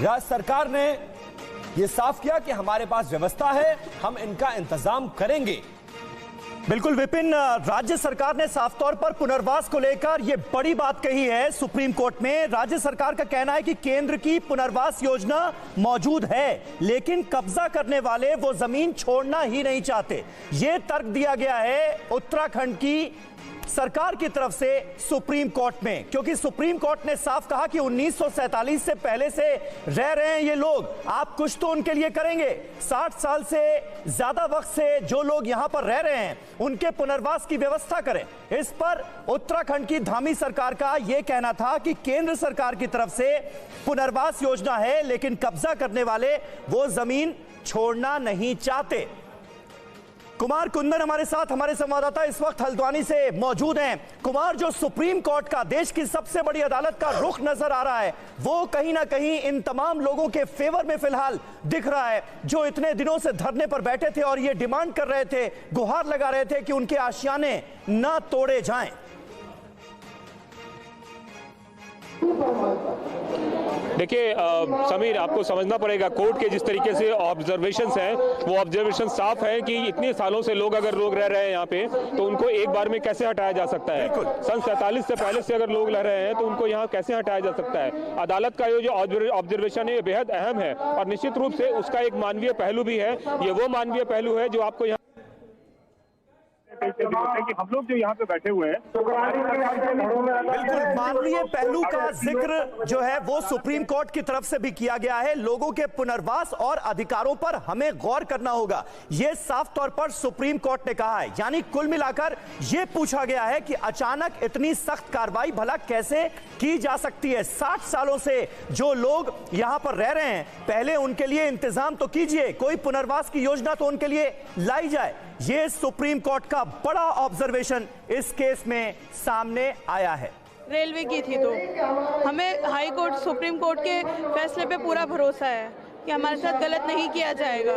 राज्य सरकार ने यह साफ किया कि हमारे पास व्यवस्था है, हम इनका इंतजाम करेंगे। बिल्कुल विपिन, राज्य सरकार ने साफ तौर पर पुनर्वास को लेकर यह बड़ी बात कही है सुप्रीम कोर्ट में। राज्य सरकार का कहना है कि केंद्र की पुनर्वास योजना मौजूद है, लेकिन कब्जा करने वाले वो जमीन छोड़ना ही नहीं चाहते। यह तर्क दिया गया है उत्तराखंड की सरकार की तरफ से सुप्रीम कोर्ट में, क्योंकि सुप्रीम कोर्ट ने साफ कहा कि 1947 से पहले से रह रहे हैं ये लोग, आप कुछ तो उनके लिए करेंगे। 60 साल से ज्यादा वक्त से जो लोग यहां पर रह रहे हैं उनके पुनर्वास की व्यवस्था करें। इस पर उत्तराखंड की धामी सरकार का यह कहना था कि केंद्र सरकार की तरफ से पुनर्वास योजना है, लेकिन कब्जा करने वाले वो जमीन छोड़ना नहीं चाहते। कुमार कुंदन हमारे साथ, हमारे संवाददाता इस वक्त हल्द्वानी से मौजूद हैं। कुमार, जो सुप्रीम कोर्ट का, देश की सबसे बड़ी अदालत का रुख नजर आ रहा है, वो कहीं ना कहीं इन तमाम लोगों के फेवर में फिलहाल दिख रहा है, जो इतने दिनों से धरने पर बैठे थे और ये डिमांड कर रहे थे, गुहार लगा रहे थे कि उनके आशियाने ना तोड़े जाएं। देखिए समीर, आपको समझना पड़ेगा कोर्ट के जिस तरीके से ऑब्जर्वेशंस हैं, वो ऑब्जर्वेशन साफ है कि इतने सालों से लोग अगर लोग रह रहे हैं यहाँ पे, तो उनको एक बार में कैसे हटाया जा सकता है। सन 47 से पहले से अगर लोग रह रहे हैं तो उनको यहाँ कैसे हटाया जा सकता है। अदालत का ये जो ऑब्जर्वेशन है ये बेहद अहम है और निश्चित रूप से उसका एक मानवीय पहलू भी है। ये वो मानवीय पहलू है जो आपको यहाँ कि हम लोग जो यहाँ पे बैठे हुए हैं, बिल्कुल मानवीय पहलू का जिक्र जो है वो सुप्रीम कोर्ट की तरफ से भी किया गया है। लोगों के पुनर्वास और अधिकारों पर हमें गौर करना होगा, यह साफ तौर पर सुप्रीम कोर्ट ने कहा है। यानी कुल मिलाकर यह पूछा गया है कि अचानक इतनी सख्त कार्रवाई भला कैसे की जा सकती है। 60 सालों से जो लोग यहां पर रह रहे हैं, पहले उनके लिए इंतजाम तो कीजिए, कोई पुनर्वास की योजना तो उनके लिए लाई जाए। यह सुप्रीम कोर्ट का बड़ा ऑब्जर्वेशन इस केस में सामने आया है। रेलवे की थी तो हमें हाई कोर्ट, सुप्रीम कोर्ट के फैसले पे पूरा भरोसा है कि हमारे साथ गलत नहीं किया जाएगा।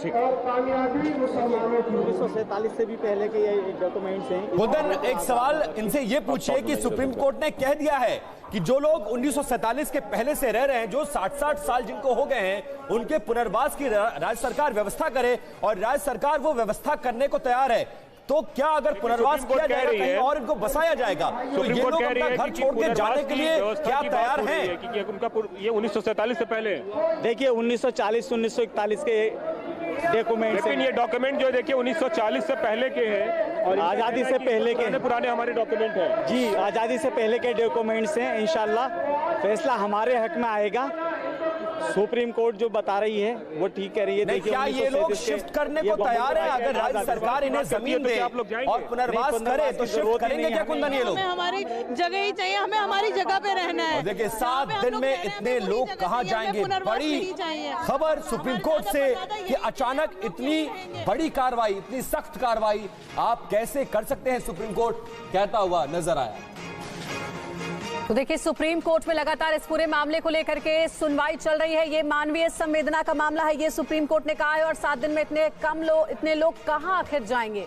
ठीक है, 1947 से भी पहले के ये डॉक्यूमेंट्स हैं। कुंदन, एक सवाल इनसे ये पूछिए कि सुप्रीम कोर्ट ने कह दिया है कि जो लोग 1947 के पहले से रह रहे हैं, जो 60-60 साल जिनको हो गए हैं, उनके पुनर्वास की राज्य सरकार व्यवस्था करे और राज्य सरकार वो व्यवस्था करने को तैयार है। तो क्या अगर पुनर्वास किया जाएगा कहीं और इनको बसाया जाएगा, तो ये लोग अपना घर छोड़ के जाने के लिए क्या तैयार हैं? क्योंकि उनका ये 1947 से पहले, देखिए 1940-1941 के डॉक्यूमेंट, लेकिन ये डॉक्यूमेंट जो देखिए 1940 से पहले के हैं और आज़ादी से पहले के पुराने हमारे डॉक्यूमेंट हैं। जी, आज़ादी से पहले के डॉक्यूमेंट्स हैं। इंशाल्लाह फैसला हमारे हक में आएगा। सुप्रीम कोर्ट जो बता रही है वो ठीक कह रही है। देखिए क्या ये लोग शिफ्ट करने को तैयार हैं? अगर राज्य सरकार इन्हें जमीन दे और पुनर्वास करे तो शिफ्ट करेंगे क्या कुंदन ये लोग? हमें हमारी जगह ही चाहिए, हमें हमारी जगह पे रहना है। देखिए 7 दिन में इतने लोग कहां जाएंगे? बड़ी खबर सुप्रीम कोर्ट से कि अचानक इतनी बड़ी कार्रवाई, इतनी सख्त कार्रवाई आप कैसे कर सकते हैं, सुप्रीम कोर्ट कहता हुआ नजर आया। तो देखिए सुप्रीम कोर्ट में लगातार इस पूरे मामले को लेकर के सुनवाई चल रही है। ये मानवीय संवेदना का मामला है, ये सुप्रीम कोर्ट ने कहा है, और 7 दिन में इतने लोग कहां आखिर जाएंगे।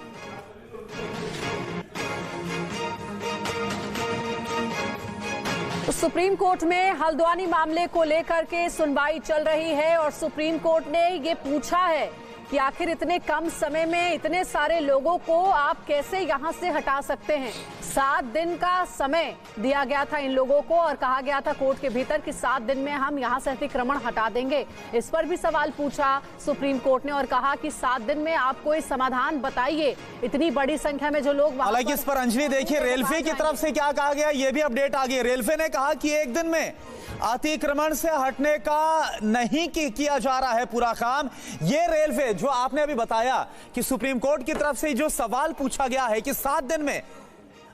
तो सुप्रीम कोर्ट में हल्द्वानी मामले को लेकर के सुनवाई चल रही है और सुप्रीम कोर्ट ने ये पूछा है कि आखिर इतने कम समय में इतने सारे लोगों को आप कैसे यहां से हटा सकते हैं। 7 दिन का समय दिया गया था इन लोगों को और कहा गया था कोर्ट के भीतर कि 7 दिन में हम यहां से अतिक्रमण हटा देंगे। इस पर भी सवाल पूछा सुप्रीम कोर्ट ने और कहा कि 7 दिन में आप कोई समाधान बताइए। इतनी बड़ी संख्या में जो लोग, हालांकि इस पर अंजलि देखिए रेलवे की तरफ से क्या कहा गया, ये भी अपडेट आ गई। रेलवे ने कहा कि 1 दिन में अतिक्रमण से हटने का नहीं किया जा रहा है पूरा काम। ये रेलवे जो आपने अभी बताया कि सुप्रीम कोर्ट की तरफ से जो सवाल पूछा गया है कि 7 दिन में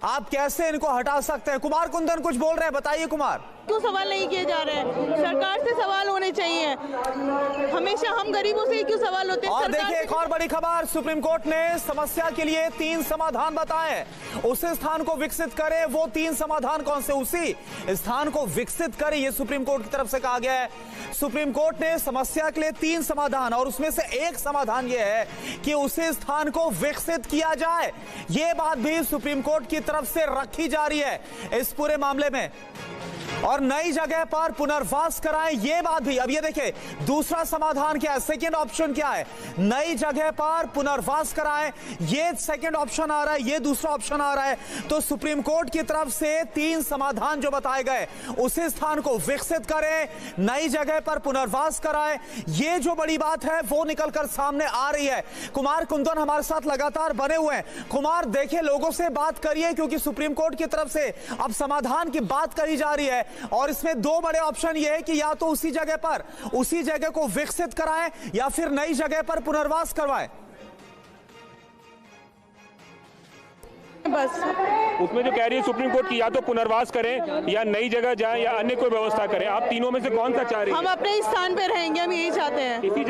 आप कैसे इनको हटा सकते हैं। कुमार कुंदन कुछ बोल रहे हैं, बताइए कुमार। क्यों सवाल नहीं किए जा रहे हैं? सरकार से सवाल होने चाहिए। हमेशा हम गरीबों से ही क्यों सवाल होते हैं? और देखिए एक और बड़ी खबर, सुप्रीम कोर्ट ने समस्या के लिए 3 समाधान बताए। उस स्थान को विकसित करे, वो 3 समाधान कौन से? उसी स्थान को विकसित करे, ये सुप्रीम कोर्ट की तरफ से कहा गया है। सुप्रीम कोर्ट ने समस्या के लिए 3 समाधान और उसमें से एक समाधान यह है कि उसी स्थान को विकसित किया जाए। ये बात भी सुप्रीम कोर्ट की तरफ से रखी जा रही है इस पूरे मामले में। और नई जगह पर पुनर्वास कराएं, ये बात भी। अब ये देखिए दूसरा समाधान क्या है, सेकंड ऑप्शन क्या है, नई जगह पर पुनर्वास कराएं, ये सेकंड ऑप्शन आ रहा है, ये दूसरा ऑप्शन आ रहा है। तो सुप्रीम कोर्ट की तरफ से 3 समाधान जो बताए गए, उसी स्थान को विकसित करें, नई जगह पर पुनर्वास कराएं, ये जो बड़ी बात है वो निकलकर सामने आ रही है। कुमार कुंदन हमारे साथ लगातार बने हुए हैं। कुमार देखिए, लोगों से बात करिए, क्योंकि सुप्रीम कोर्ट की तरफ से अब समाधान की बात कही जा रही है और इसमें 2 बड़े ऑप्शन ये है कि या तो उसी जगह को विकसित कराएं या फिर नई जगह पर पुनर्वास करवाएं। बस उसमें जो कह रही है सुप्रीम कोर्ट की, या तो पुनर्वास करें या नई जगह जाएं या अन्य कोई व्यवस्था करें, आप तीनों में से कौन सा चाह रही हम हैं? अपने स्थान पे रहेंगे, हम यही चाहते हैं, इसी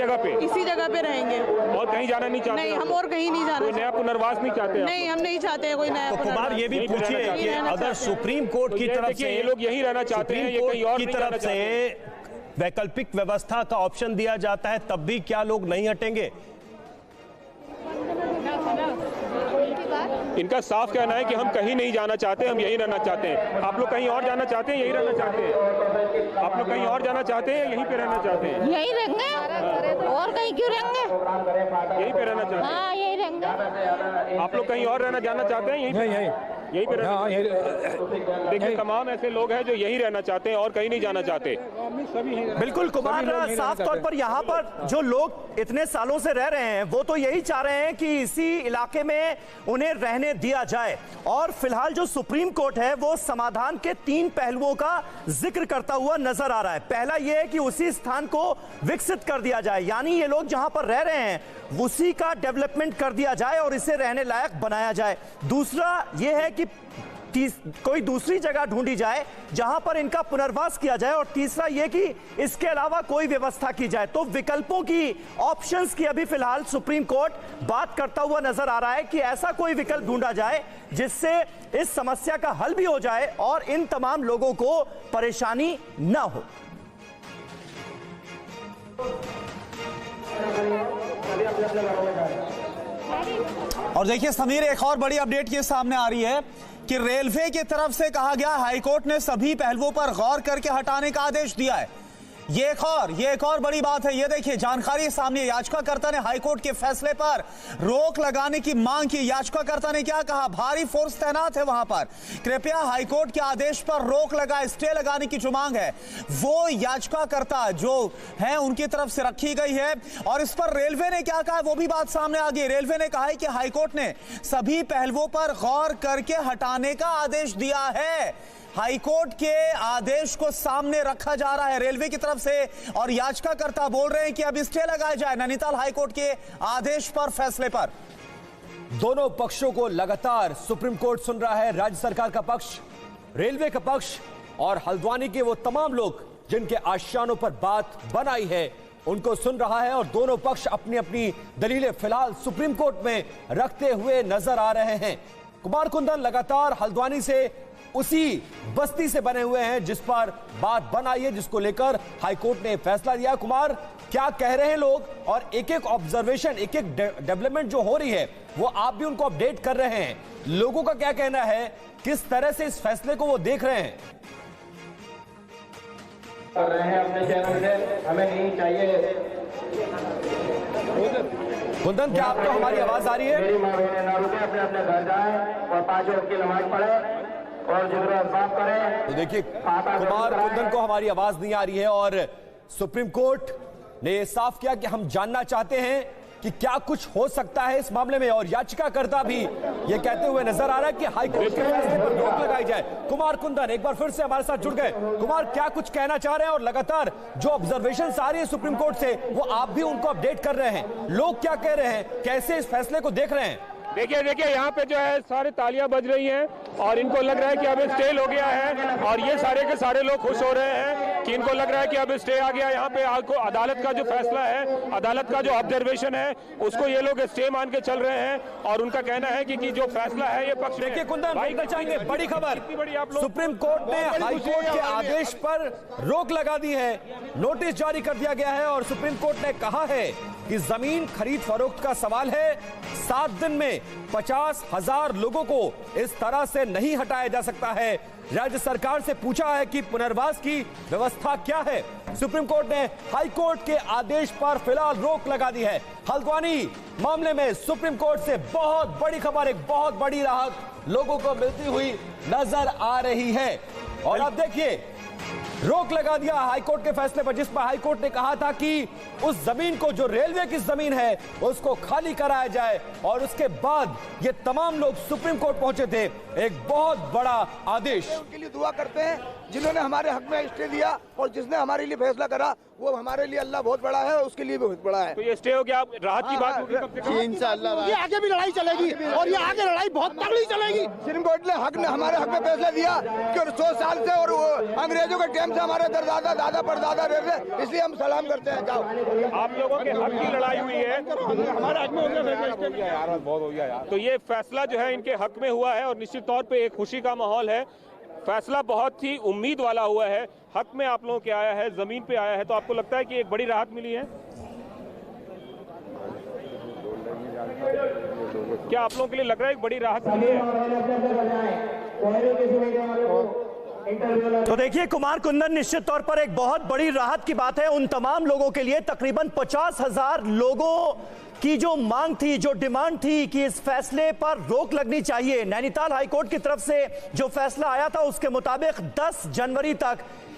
जगह पे रहेंगे और कहीं जाना नहीं चाहते? नहीं, हम और कहीं नहीं जाना। कोई नया पुनर्वास नहीं चाहते? नहीं, हम नहीं चाहते हैं कोई नया तो कुमार पुनर्वास। ये भी पूछिए कि अगर सुप्रीम कोर्ट की तरफ से ये लोग यही रहना चाहते हैं, ये कहीं और की नहीं जाना तरफ चाहते? से वैकल्पिक व्यवस्था का ऑप्शन दिया जाता है, तब भी क्या लोग नहीं हटेंगे? इनका साफ कहना है कि हम कहीं नहीं जाना चाहते, हम यही रहना चाहते हैं। आप लोग कहीं और जाना चाहते हैं, यही रहना चाहते हैं? आप लोग कहीं और जाना चाहते हैं, यहीं पे रहना चाहते हैं? यही रहेंगे, और कहीं क्यों रहेंगे? यहीं पे रहना चाहते हैं? हाँ, यही रहेंगे। आप लोग कहीं और जाना चाहते हैं? यहीं पे रहना? देखिए, तमाम ऐसे लोग हैं जो यही रहना चाहते हैं और कहीं नहीं जाना चाहते। बिल्कुल कुमार, साफ तौर पर यहाँ पर जो लोग इतने सालों से रह रहे हैं वो तो यही चाह रहे हैं कि इसी इलाके में उन्हें रहने दिया जाए। और फिलहाल जो सुप्रीम कोर्ट है वो समाधान के 3 पहलुओं का जिक्र करता हुआ नजर आ रहा है। पहला यह है कि उसी स्थान को विकसित कर दिया जाए, यानी ये लोग जहां पर रह रहे हैं उसी का डेवलपमेंट कर दिया जाए और इसे रहने लायक बनाया जाए। दूसरा यह है कि कोई दूसरी जगह ढूंढी जाए जहां पर इनका पुनर्वास किया जाए, और तीसरा यह कि इसके अलावा कोई व्यवस्था की जाए। तो विकल्पों की, ऑप्शंस की अभी फिलहाल सुप्रीम कोर्ट बात करता हुआ नजर आ रहा है कि ऐसा कोई विकल्प ढूंढा जाए जिससे इस समस्या का हल भी हो जाए और इन तमाम लोगों को परेशानी ना हो। और देखिए समीर, एक और बड़ी अपडेट ये सामने आ रही है कि रेलवे की तरफ से कहा गया हाईकोर्ट ने सभी पहलुओं पर गौर करके हटाने का आदेश दिया है। ये एक और बड़ी बात है। ये देखिए जानकारी सामने, याचिकाकर्ता ने हाईकोर्ट के फैसले पर रोक लगाने की मांग की। याचिकाकर्ता ने क्या कहा, भारी फोर्स तैनात है वहां पर, कृपया हाईकोर्ट के आदेश पर रोक लगाए, स्टे लगाने की जो मांग है वो याचिकाकर्ता जो है उनकी तरफ से रखी गई है। और इस पर रेलवे ने क्या कहा वो भी बात सामने आ गई। रेलवे ने कहा है कि हाईकोर्ट ने सभी पहलुओं पर गौर करके हटाने का आदेश दिया है। हाईकोर्ट के आदेश को सामने रखा जा रहा है रेलवे की तरफ से, और याचिकाकर्ता बोल रहे हैं कि अब स्टे लगाया जाए नैनीताल हाईकोर्ट के आदेश पर, फैसले पर। दोनों पक्षों को लगातार सुप्रीम कोर्ट सुन रहा है, राज्य सरकार का पक्ष, रेलवे का पक्ष और हल्द्वानी के वो तमाम लोग जिनके आशियानों पर बात बनाई है उनको सुन रहा है, और दोनों पक्ष अपनी अपनी दलीलें फिलहाल सुप्रीम कोर्ट में रखते हुए नजर आ रहे हैं। कुमार कुंदन लगातार हल्द्वानी से, उसी बस्ती से बने हुए हैं जिस पर बात बनाई है, जिसको लेकर हाईकोर्ट ने फैसला दिया। कुमार, क्या कह रहे हैं लोग, और एक एक ऑब्जर्वेशन, एक एक डेवलपमेंट जो हो रही है वो आप भी उनको अपडेट कर रहे हैं, लोगों का क्या कहना है, किस तरह से इस फैसले को वो देख रहे हैं? कर रहे हैं अपने चैनल से, हमें नहीं चाहिए। कुंदन, क्या आपको हमारी आवाज आ रही है? मेरी माँ बहने ना रुके, अपने अपने घर जाएं और 5 वक्त की नमाज पढ़े और जिक्र अस्बाब करें। तो देखिए कुमार कुंदन को हमारी आवाज नहीं आ रही है, और सुप्रीम कोर्ट ने यह साफ किया कि हम जानना चाहते हैं कि क्या कुछ हो सकता है इस मामले में, और याचिकाकर्ता भी ये कहते हुए नजर आ रहा है कि हाईकोर्ट के फैसले पर रोक लगाई जाए। कुमार कुंदन एक बार फिर से हमारे साथ जुड़ गए। कुमार, क्या कुछ कहना चाह रहे हैं, और लगातार जो ऑब्जर्वेशन आ रही है सुप्रीम कोर्ट से वो आप भी उनको अपडेट कर रहे हैं, लोग क्या कह रहे हैं, कैसे इस फैसले को देख रहे हैं? देखिए यहाँ पे जो है सारे तालियां बज रही हैं और इनको लग रहा है कि अब स्टे हो गया है, और ये सारे के सारे लोग खुश हो रहे हैं कि इनको लग रहा है कि अब स्टे आ गया। यहाँ पे अदालत का जो फैसला है, अदालत का जो ऑब्जर्वेशन है उसको ये लोग स्टे मान के चल रहे हैं, और उनका कहना है कि जो फैसला है ये पक्ष। देखिए कुंदन, चाहेंगे बड़ी खबर, सुप्रीम कोर्ट ने हाईकोर्ट के आदेश पर रोक लगा दी है, नोटिस जारी कर दिया गया है, और सुप्रीम कोर्ट ने कहा है कि जमीन खरीद फरोख्त का सवाल है, 7 दिन में 50,000 लोगों को इस तरह से नहीं हटाया जा सकता है। राज्य सरकार से पूछा है कि पुनर्वास की व्यवस्था क्या है। सुप्रीम कोर्ट ने हाई कोर्ट के आदेश पर फिलहाल रोक लगा दी है। हल्द्वानी मामले में सुप्रीम कोर्ट से बहुत बड़ी खबर, एक बहुत बड़ी राहत लोगों को मिलती हुई नजर आ रही है। और अब देखिए, रोक लगा दिया हाईकोर्ट के फैसले पर, जिस पर हाईकोर्ट ने कहा था कि उस जमीन को, जो रेलवे की जमीन है, उसको खाली कराया जाए। और उसके बाद ये तमाम लोग सुप्रीम कोर्ट पहुंचे थे। एक बहुत बड़ा आदेश। उनके लिए दुआ करते हैं जिन्होंने हमारे हक में स्टे दिया और जिसने हमारे लिए फैसला करा, वो हमारे लिए अल्लाह बहुत बड़ा है और उसके लिए भी बहुत बड़ा है। तो ये स्टे हो गया, राहत की बात होगी कब तक? इंशाअल्लाह ये आगे भी लड़ाई चलेगी और ये आगे लड़ाई बहुत तगड़ी चलेगी। सुप्रीम कोर्ट ने हमारे हक में फैसला दिया कि 100 साल से और अंग्रेजों के टाइम से हमारे दादा दादा परदादा रह रहे, इसलिए हम सलाम करते हैं। जाओ, आप लोगों के हक की लड़ाई हुई है, हमारे हक में हो गया यार, बहुत हो गया यार। तो ये फैसला जो है इनके हक में हुआ है और निश्चित तौर पे एक खुशी का माहौल है। फैसला बहुत ही उम्मीद वाला हुआ है, हक में आप लोगों के आया है, जमीन पे आया है। तो आपको लगता है कि एक बड़ी राहत मिली है? क्या आप लोगों के लिए लग रहा है एक बड़ी राहत मिली है? तो देखिए, कुमार कुंदन, निश्चित तौर पर एक बहुत बड़ी राहत की बात है उन तमाम लोगों के लिए। तकरीबन 50,000 लोगों की जो मांग थी, जो डिमांड थी कि इस फैसले पर रोक लगनी चाहिए, नैनीताल हाईकोर्ट की तरफ से जो फैसला आया था उसके मुताबिक 10 जनवरी तक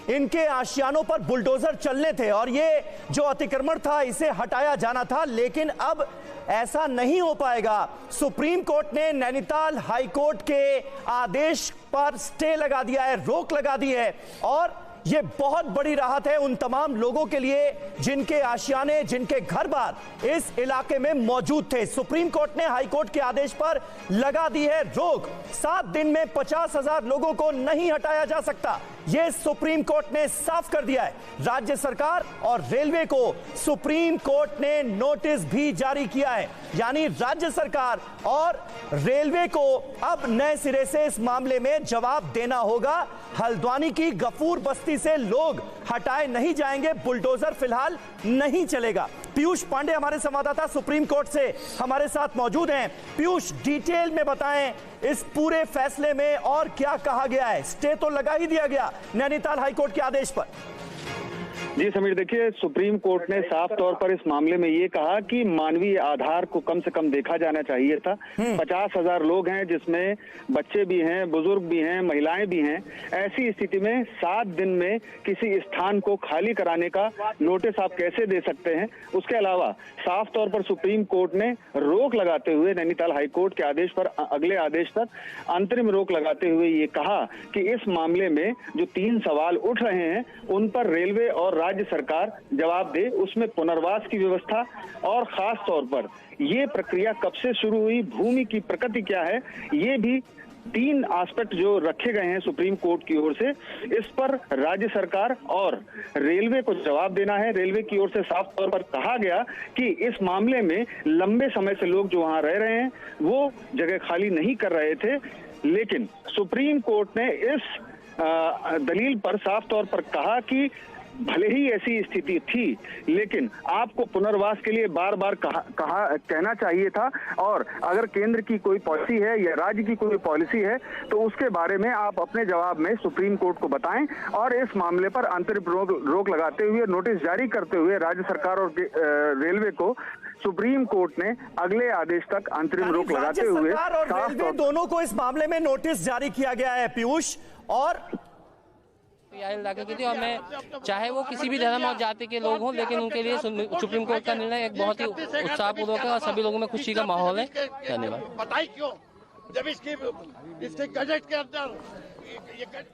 इनके आशियानों पर बुलडोजर चलने थे और ये जो अतिक्रमण था इसे हटाया जाना था। लेकिन अब ऐसा नहीं हो पाएगा। सुप्रीम कोर्ट ने नैनीताल हाईकोर्ट के आदेश पर स्टे लगा दिया है, रोक लगा दी है। और ये बहुत बड़ी राहत है उन तमाम लोगों के लिए जिनके आशियाने, जिनके घर बार इस इलाके में मौजूद थे। सुप्रीम कोर्ट ने हाई कोर्ट के आदेश पर लगा दी है रोक। 7 दिन में 50,000 लोगों को नहीं हटाया जा सकता, यह सुप्रीम कोर्ट ने साफ कर दिया है। राज्य सरकार और रेलवे को सुप्रीम कोर्ट ने नोटिस भी जारी किया है, यानी राज्य सरकार और रेलवे को अब नए सिरे से इस मामले में जवाब देना होगा। हल्द्वानी की गफूर बस्ती से लोग हटाए नहीं जाएंगे, बुलडोजर फिलहाल नहीं चलेगा। पीयूष पांडे हमारे संवाददाता सुप्रीम कोर्ट से हमारे साथ मौजूद हैं। पीयूष, डिटेल में बताएं इस पूरे फैसले में और क्या कहा गया है। स्टे तो लगा ही दिया गया नैनीताल हाईकोर्ट के आदेश पर। जी समीर, देखिए, सुप्रीम कोर्ट ने साफ तौर पर इस मामले में ये कहा कि मानवीय आधार को कम से कम देखा जाना चाहिए था। 50,000 लोग हैं, जिसमें बच्चे भी हैं, बुजुर्ग भी हैं, महिलाएं भी हैं। ऐसी स्थिति में 7 दिन में किसी स्थान को खाली कराने का नोटिस आप कैसे दे सकते हैं? उसके अलावा साफ तौर पर सुप्रीम कोर्ट ने रोक लगाते हुए नैनीताल हाईकोर्ट के आदेश पर अगले आदेश तक अंतरिम रोक लगाते हुए ये कहा कि इस मामले में जो 3 सवाल उठ रहे हैं उन पर रेलवे और राज्य सरकार जवाब दे। उसमें पुनर्वास की व्यवस्था और खास तौर पर ये प्रक्रिया कब से शुरू हुई, भूमि की प्रकृति क्या है, ये भी 3 एस्पेक्ट जो रखे गए हैं सुप्रीम कोर्ट की ओर से, इस पर राज्य सरकार और रेलवे को जवाब देना है। रेलवे की ओर से साफ तौर पर कहा गया कि इस मामले में लंबे समय से लोग जो वहां रह रहे हैं वो जगह खाली नहीं कर रहे थे, लेकिन सुप्रीम कोर्ट ने इस दलील पर साफ तौर पर कहा कि भले ही ऐसी स्थिति थी, लेकिन आपको पुनर्वास के लिए बार बार कहना चाहिए था। और अगर केंद्र की कोई पॉलिसी है या राज्य की कोई पॉलिसी है तो उसके बारे में आप अपने जवाब में सुप्रीम कोर्ट को बताएं। और इस मामले पर अंतरिम रोक लगाते हुए, नोटिस जारी करते हुए राज्य सरकार और रेलवे को सुप्रीम कोर्ट ने अगले आदेश तक अंतरिम रोक लगाते हुए रेलवे दोनों को इस मामले में नोटिस जारी किया गया है। पीयूष, और लागू की थी और मैं चाहे वो किसी भी धर्म और जाति के लोग हों, लेकिन उनके लिए सुप्रीम कोर्ट का निर्णय एक बहुत ही उत्साहपूर्वक है और सभी लोगों में खुशी का माहौल है। धन्यवाद। बताइए क्यों, जब इसके गजट के अंदर।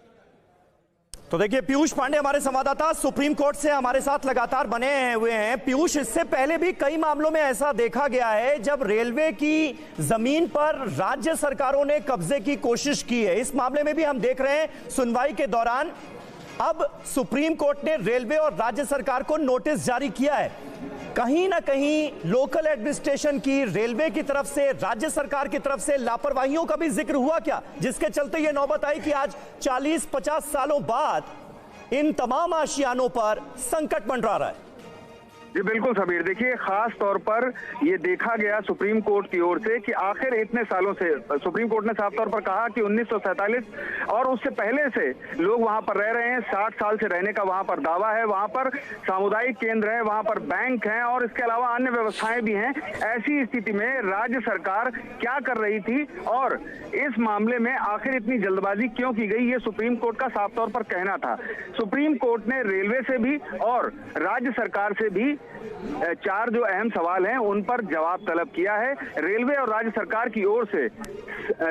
तो देखिए, पीयूष पांडे हमारे संवाददाता सुप्रीम कोर्ट से हमारे साथ लगातार बने हुए हैं। पीयूष, इससे पहले भी कई मामलों में ऐसा देखा गया है जब रेलवे की जमीन पर राज्य सरकारों ने कब्जे की कोशिश की है। इस मामले में भी हम देख रहे हैं सुनवाई के दौरान अब सुप्रीम कोर्ट ने रेलवे और राज्य सरकार को नोटिस जारी किया है। कहीं ना कहीं लोकल एडमिनिस्ट्रेशन की, रेलवे की तरफ से, राज्य सरकार की तरफ से लापरवाहियों का भी जिक्र हुआ क्या, जिसके चलते ये नौबत आई कि आज 40-50 सालों बाद इन तमाम आशियानों पर संकट मंडरा रहा है? जी बिल्कुल समीर, देखिए खास तौर पर ये देखा गया सुप्रीम कोर्ट की ओर से कि आखिर इतने सालों से सुप्रीम कोर्ट ने साफ तौर पर कहा कि 1947 और उससे पहले से लोग वहां पर रह रहे हैं, 60 साल से रहने का वहां पर दावा है, वहां पर सामुदायिक केंद्र है, वहां पर बैंक हैं और इसके अलावा अन्य व्यवस्थाएं भी हैं। ऐसी स्थिति में राज्य सरकार क्या कर रही थी और इस मामले में आखिर इतनी जल्दबाजी क्यों की गई, ये सुप्रीम कोर्ट का साफ तौर पर कहना था। सुप्रीम कोर्ट ने रेलवे से भी और राज्य सरकार से भी 4 जो अहम सवाल हैं उन पर जवाब तलब किया है। रेलवे और राज्य सरकार की ओर से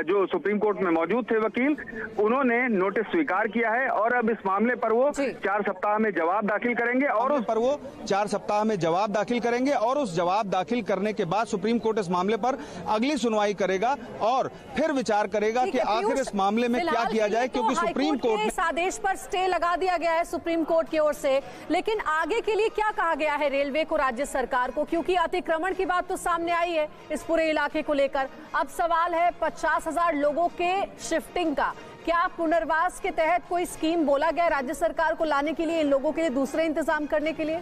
जो सुप्रीम कोर्ट में मौजूद थे वकील, उन्होंने नोटिस स्वीकार किया है और अब इस मामले पर वो 4 सप्ताह में जवाब दाखिल करेंगे और उस पर वो 4 सप्ताह में जवाब दाखिल करेंगे और उस जवाब दाखिल करने के बाद सुप्रीम कोर्ट इस मामले पर अगली सुनवाई करेगा और फिर विचार करेगा कि आखिर इस मामले में क्या किया जाए, क्योंकि सुप्रीम कोर्ट इस आदेश पर स्टे लगा दिया गया है सुप्रीम कोर्ट की ओर से। लेकिन आगे के लिए क्या कहा गया है रेलवे को, राज्य सरकार को, क्योंकि अतिक्रमण की बात तो सामने आई है इस पूरे इलाके को लेकर। अब सवाल है 50,000 लोगों के शिफ्टिंग का। क्या पुनर्वास के तहत कोई स्कीम बोला गया राज्य सरकार को लाने के लिए, इन लोगों के लिए दूसरे इंतजाम करने के लिए?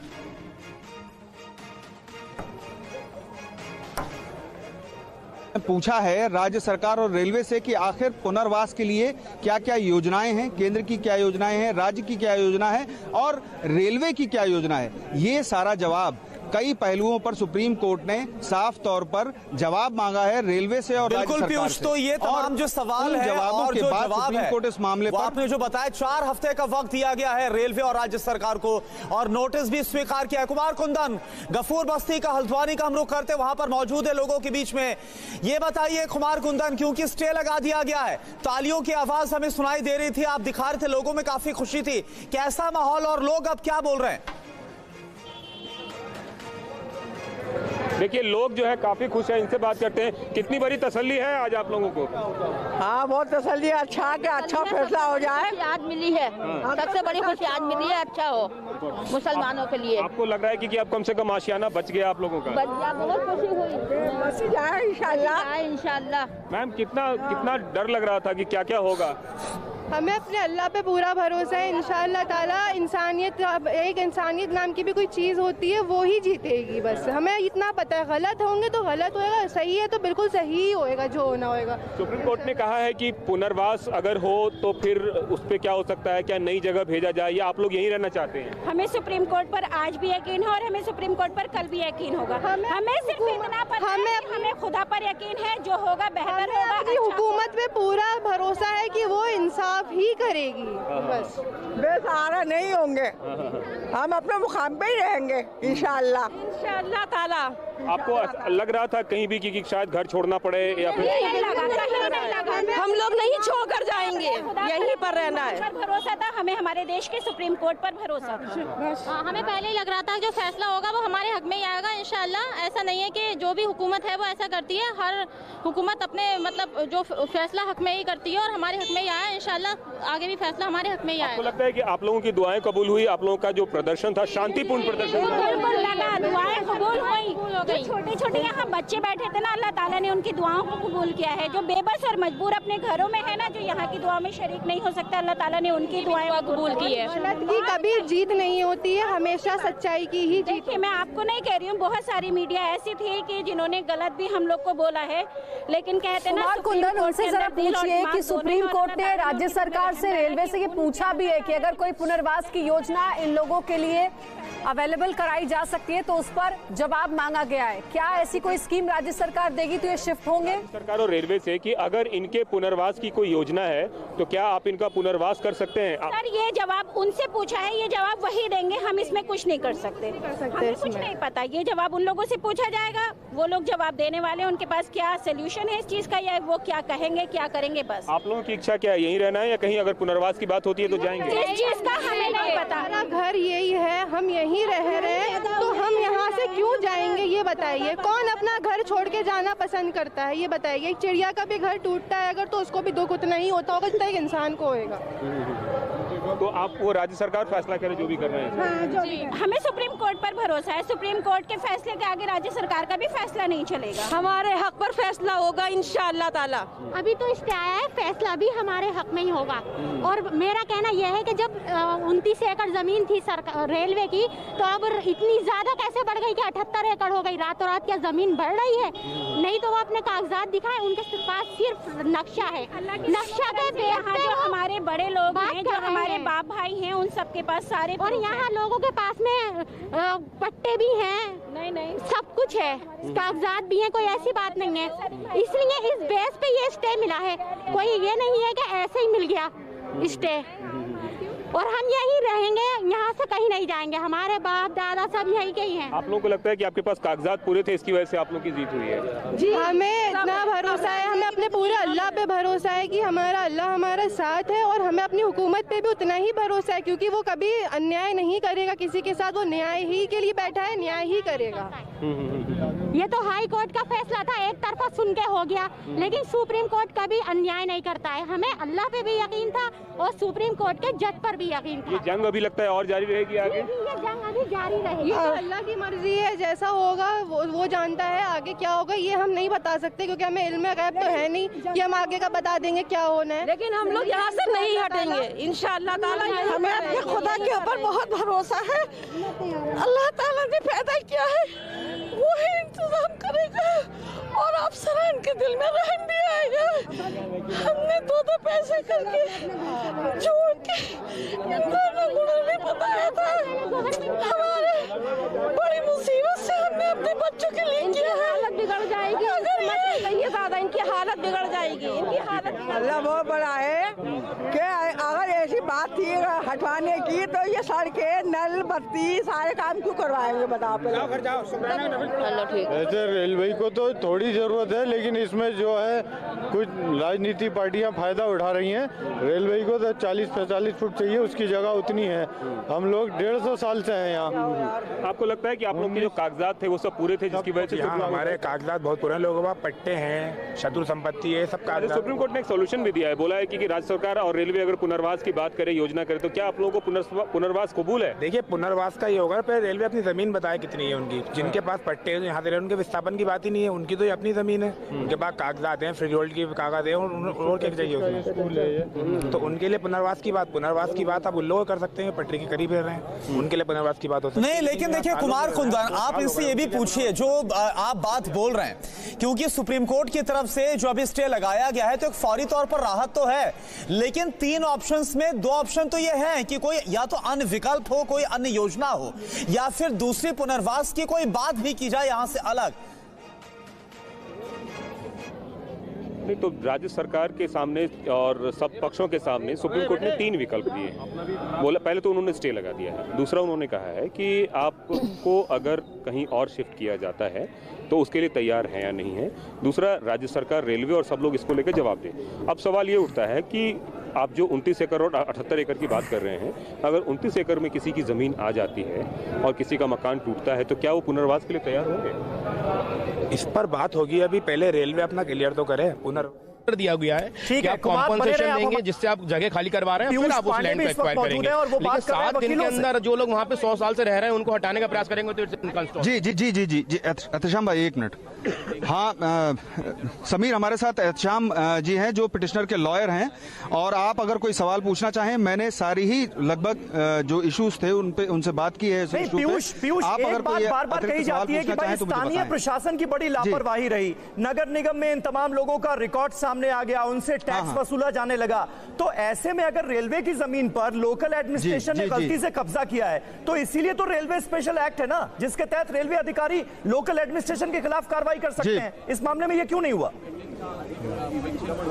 पूछा है राज्य सरकार और रेलवे से कि आखिर पुनर्वास के लिए क्या क्या योजनाएं हैं, केंद्र की क्या योजनाएं हैं, राज्य की क्या योजना है और रेलवे की क्या योजना है। ये सारा जवाब कई पहलुओं पर सुप्रीम कोर्ट ने साफ तौर पर जवाब मांगा है रेलवे से और बिल्कुल पीयूष, तो ये तमाम जो सवाल है और जो जवाब सुप्रीम कोर्ट इस मामले पर आपने जो बताया 4 हफ्ते का वक्त दिया गया है रेलवे और राज्य सरकार को और नोटिस भी स्वीकार किया है। कुमार कुंदन, गफूर बस्ती का हल्द्वानी का हम रुख करते वहां पर मौजूद है लोगों के बीच में। ये बताइए कुमार कुंदन, क्योंकि स्टे लगा दिया गया है, तालियों की आवाज हमें सुनाई दे रही थी, आप दिखा रहे थे लोगों में काफी खुशी थी, कैसा माहौल और लोग अब क्या बोल रहे हैं? देखिए लोग जो है काफी खुश हैं, इनसे बात करते हैं। कितनी बड़ी तसल्ली है आज आप लोगों को? हाँ बहुत तसल्ली है, अच्छा फैसला हो जाए। आज मिली है, सबसे बड़ी खुशी आज मिली है, अच्छा हो मुसलमानों के लिए। आपको लग रहा है कि अब कम से कम आशियाना बच गया आप लोगों का? बच गया, बहुत खुशी हुई, बच जाए इंशाल्लाह। इंशाल्लाह। मैम कितना डर लग रहा था कि क्या क्या होगा? हमें अपने अल्लाह पे पूरा भरोसा है, इंशाअल्लाह ताला इंसानियत, एक इंसानियत नाम की भी कोई चीज़ होती है वो ही जीतेगी। बस हमें इतना पता है, गलत होंगे तो गलत होएगा, सही है तो बिल्कुल सही ही होएगा, जो होना होएगा। सुप्रीम कोर्ट ने कहा है कि पुनर्वास अगर हो तो फिर उस पर क्या हो सकता है, क्या नई जगह भेजा जाए या आप लोग यहीं रहना चाहते हैं? हमें सुप्रीम कोर्ट पर आज भी यकीन है और हमें सुप्रीम कोर्ट पर कल भी यकीन होगा। हमें सिर्फ इतना पता है कि हमें खुदा पर यकीन है, जो होगा बेहतर होगा। अपनी हुकूमत पे पूरा भरोसा है कि वो इंसाफ ही करेगी। बस बेसहारा नहीं होंगे, हम अपने मुकाम पे ही रहेंगे इंशाअल्लाह ताला। आपको लग रहा था कहीं भी कि शायद घर छोड़ना पड़े या फिर? हम लोग नहीं छोड़कर जाएंगे, यहीं पर रहना है। भरोसा था हमें, हमारे देश के सुप्रीम कोर्ट पर भरोसा था। हमें पहले ही लग रहा था जो फैसला होगा वो हमारे हक में ही आएगा इंशाल्लाह। ऐसा नहीं है कि जो भी हुकूमत है वो ऐसा करती है, हर हुकूमत अपने मतलब जो फैसला हक में ही करती है और हमारे हक में ही आया इंशाल्लाह। आगे भी फैसला हमारे हक में ही आएगा। आपको लगता है कि आप लोगों की दुआएं कबूल हुई? आप लोगों का जो प्रदर्शन था शांतिपूर्ण प्रदर्शन था? बिल्कुल लगा, दुआएं कबूल हुई। जो छोटे छोटे यहाँ बच्चे बैठे थे ना, अल्लाह ताला ने उनकी दुआओं को कबूल किया है। जो बेबस और मजबूर अपने घरों में है ना, जो यहाँ की दुआ में शरीक नहीं हो सकता, अल्लाह ताला ने उनकी दुआएं कबूल की है। गलत की कभी जीत नहीं होती है, हमेशा सच्चाई की ही जीत। मैं आपको नहीं कह रही हूँ, बहुत सारी मीडिया ऐसी थी कि जिन्होंने गलत भी हम लोग को बोला है, लेकिन कहते ना कुंदन, उनसे जरा पूछिए कि सुप्रीम कोर्ट ने राज्य सरकार से, रेलवे से ये पूछा भी है कि अगर कोई पुनर्वास की योजना इन लोगों के लिए अवेलेबल कराई जा सकती है तो उस पर जवाब मांगा गया है। क्या ऐसी कोई स्कीम राज्य सरकार देगी तो ये शिफ्ट होंगे? सरकार और रेलवे से कि अगर इनके पुनर्वास की कोई योजना है तो क्या आप इनका पुनर्वास कर सकते हैं? सर ये जवाब उनसे पूछा है, ये जवाब वही देंगे, हम इसमें कुछ नहीं कर सकते, हमें कुछ नहीं पता। ये जवाब उन लोगों से पूछा जाएगा, वो लोग जवाब देने वाले हैं, उनके पास क्या सोल्यूशन है इस चीज का या वो क्या कहेंगे क्या करेंगे। बस आप लोगों की इच्छा क्या है, यहीं रहना है या कहीं अगर पुनर्वास की बात होती है तो जाएंगे? इस चीज का हमें नहीं पता। हमारा घर यही है, हम यहीं रह रहे हैं, तो हम यहाँ से क्यों जाएंगे ये बताइए। कौन अपना घर छोड़ के जाना पसंद करता है ये बताइए। एक चिड़िया का भी घर टूटता है अगर तो उसको भी दुख उतना ही होता होगा जितना एक इंसान को होगा। तो आप वो राज्य सरकार फैसला करे जो भी कर रहे हैं। जी, हमें सुप्रीम कोर्ट पर भरोसा है। सुप्रीम कोर्ट के फैसले के आगे राज्य सरकार का भी फैसला नहीं चलेगा। हमारे हक पर फैसला होगा इंशाअल्लाह ताला। अभी तो स्टे आया है, फैसला भी हमारे हक में ही होगा। और मेरा कहना यह है कि जब 29 एकड़ जमीन थी रेलवे की, तो अब इतनी ज्यादा कैसे बढ़ गई कि 78 एकड़ हो गई। रातों रात क्या जमीन बढ़ रही है? नहीं तो वो अपने कागजात दिखाए, उनके पास सिर्फ नक्शा है। नक्शा के यहाँ जो हमारे बड़े लोग हैं, जो हमारे बाप भाई हैं, उन सबके पास सारे, और यहाँ लोगों के पास में पट्टे भी हैं, नहीं सब कुछ है, कागजात भी हैं, कोई ऐसी बात नहीं है। इसलिए इस बेस पे ये स्टे मिला है, कोई ये नहीं है कि ऐसे ही मिल गया स्टे। और हम यही रहेंगे, यहाँ से कहीं नहीं जाएंगे। हमारे बाप दादा सब यही के ही हैं। आप लोगों को लगता है कि आपके पास कागजात पूरे थे, इसकी वजह से आप लोगों की जीत हुई है? जी, हमें इतना भरोसा है, हमें अपने पूरे अल्लाह पे भरोसा है कि हमारा अल्लाह हमारा साथ है। और हमें अपनी हुकूमत पे भी उतना ही भरोसा है, क्योंकि वो कभी अन्याय नहीं करेगा किसी के साथ। वो न्याय ही के लिए बैठा है, न्याय ही करेगा। ये तो हाई कोर्ट का फैसला था, एक तरफा सुन के हो गया, लेकिन सुप्रीम कोर्ट कभी अन्याय नहीं करता है। हमें अल्लाह पे भी यकीन था और सुप्रीम कोर्ट के जज पर भी यकीन था। ये जंग अभी लगता है और जारी रहेगी आगे? ये जंग अभी जारी रहेगी। ये तो अल्लाह की मर्जी है, जैसा होगा वो जानता है। आगे क्या होगा ये हम नहीं बता सकते, क्योंकि हमें इल्म गैब तो है नहीं कि हम आगे का बता देंगे क्या होना है। लेकिन हम लोग यहाँ से नहीं हटेंगे इंशाअल्लाह ताला। हमें अपने खुदा के ऊपर बहुत भरोसा है। अल्लाह ताला ने पैदा किया है, वो ही इंतजाम करेगा और अफसरान के दिल में रहम भी आएगा। हमने दो पैसे करके जोड़ के नहीं बताया था। हमारे बड़ी मुसीबत से हमने अपने बच्चों के लिए किया है। हालत बिगड़ जाएगी अगर ये दादा, इनकी हालत बिगड़ जाएगी, इनकी हालत। अल्लाह बहुत बड़ा है कि अगर ऐसी बात थी हटवाने की, तो ये सड़कें, नल, बत्ती सारे काम क्यों करवाएंगे बताओ? ऐसे रेलवे को तो थोड़ी जरूरत है, लेकिन इसमें जो है कुछ राजनीति पार्टियां फायदा उठा रही हैं। रेलवे को तो 40-45 फुट चाहिए, उसकी जगह उतनी है। हम लोग 150 साल से हैं यहाँ। आपको लगता है कि आप लोग के जो कागजात थे वो सब पूरे थे, जिसकी वजह से हमारे कागजात बहुत पुराने लोगों के पास पट्टे हैं, शत्रु संपत्ति है, सब कागजात। सुप्रीम कोर्ट ने एक सोल्यूशन भी दिया है, बोला है कि राज्य सरकार और रेलवे अगर पुनर्वास की बात करे, योजना करे, तो क्या आप लोगों को पुनर्वास कबूल है? देखिए, पुनर्वास का ये होगा, फिर रेलवे अपनी जमीन बताए कितनी है उनकी। जिनके पास पट्टे हैं यहाँ से उनके विस्थापन की बात ही नहीं है, उनकी तो अपनी जमीन है, उनके पास कागजात हैं, फ्री होल्ड की कागज है, और क्या चाहिए उसमें? तो उनके लिए पुनर्वास की बात आप उन लोग कर सकते हैं, पटरी के करीब रह रहे हैं, उनके लिए पुनर्वास की बात हो सकती है। नहीं, लेकिन देखिए कुमार कुंदन, आप इनसे ये भी पूछिए जो आप बात बोल रहे हैं, क्योंकि सुप्रीम कोर्ट की तरफ से जो अभी स्टे लगाया गया है, तो एक फौरी तौर पर राहत तो है, लेकिन 3 ऑप्शंस में 2 ऑप्शन तो ये हैं कि कोई या तो अन्य विकल्प हो, कोई अन्य योजना हो, या फिर दूसरी पुनर्वास की कोई बात भी की जाए यहां से अलग। नहीं, तो राज्य सरकार के सामने और सब पक्षों के सामने सुप्रीम कोर्ट ने 3 विकल्प दिए। बोला, पहले तो उन्होंने स्टे लगा दिया है, दूसरा उन्होंने कहा है कि आपको अगर कहीं और शिफ्ट किया जाता है तो उसके लिए तैयार है या नहीं है, दूसरा राज्य सरकार, रेलवे और सब लोग इसको लेकर जवाब दें। अब सवाल ये उठता है कि आप जो 29 एकड़ और 78 एकड़ की बात कर रहे हैं, अगर 29 एकड़ में किसी की ज़मीन आ जाती है और किसी का मकान टूटता है, तो क्या वो पुनर्वास के लिए तैयार होंगे? इस पर बात होगी, अभी पहले रेलवे अपना क्लियर तो करे। दिया गया है कि आप कॉम्पनसेशन देंगे, जिससे आप जगह खाली करवा रहे हैं, फिर आप उस लैंड को एक्वायर करेंगे। लेकिन 7 दिन के अंदर जो लोग वहाँ पे 100 साल से रह रहे हैं, उनको हटाने का प्रयास करेंगे तो जी एहतशाम भाई, 1 मिनट। हाँ, समीर हमारे साथ एहतशाम जी हैं, जो पिटिशनर के लॉयर हैं, और आप अगर कोई सवाल पूछना चाहें, मैंने सारी ही लगभग जो इश्यूज थे उनसे बात की है। पीयूष, आप अगर बार-बार कही जाती है कि भाई स्थानीय प्रशासन की बड़ी लापरवाही रही, नगर निगम में इन तमाम लोगों का रिकॉर्ड सामने आ गया, उनसे टैक्स वसूला जाने लगा, तो ऐसे में अगर रेलवे की जमीन पर लोकल एडमिनिस्ट्रेशन ने गलती से कब्जा किया है, तो इसीलिए तो रेलवे स्पेशल एक्ट है ना, जिसके तहत रेलवे अधिकारी लोकल एडमिनिस्ट्रेशन के खिलाफ कार्रवाई कर सकते हैं। इस मामले में ये क्यों नहीं हुआ?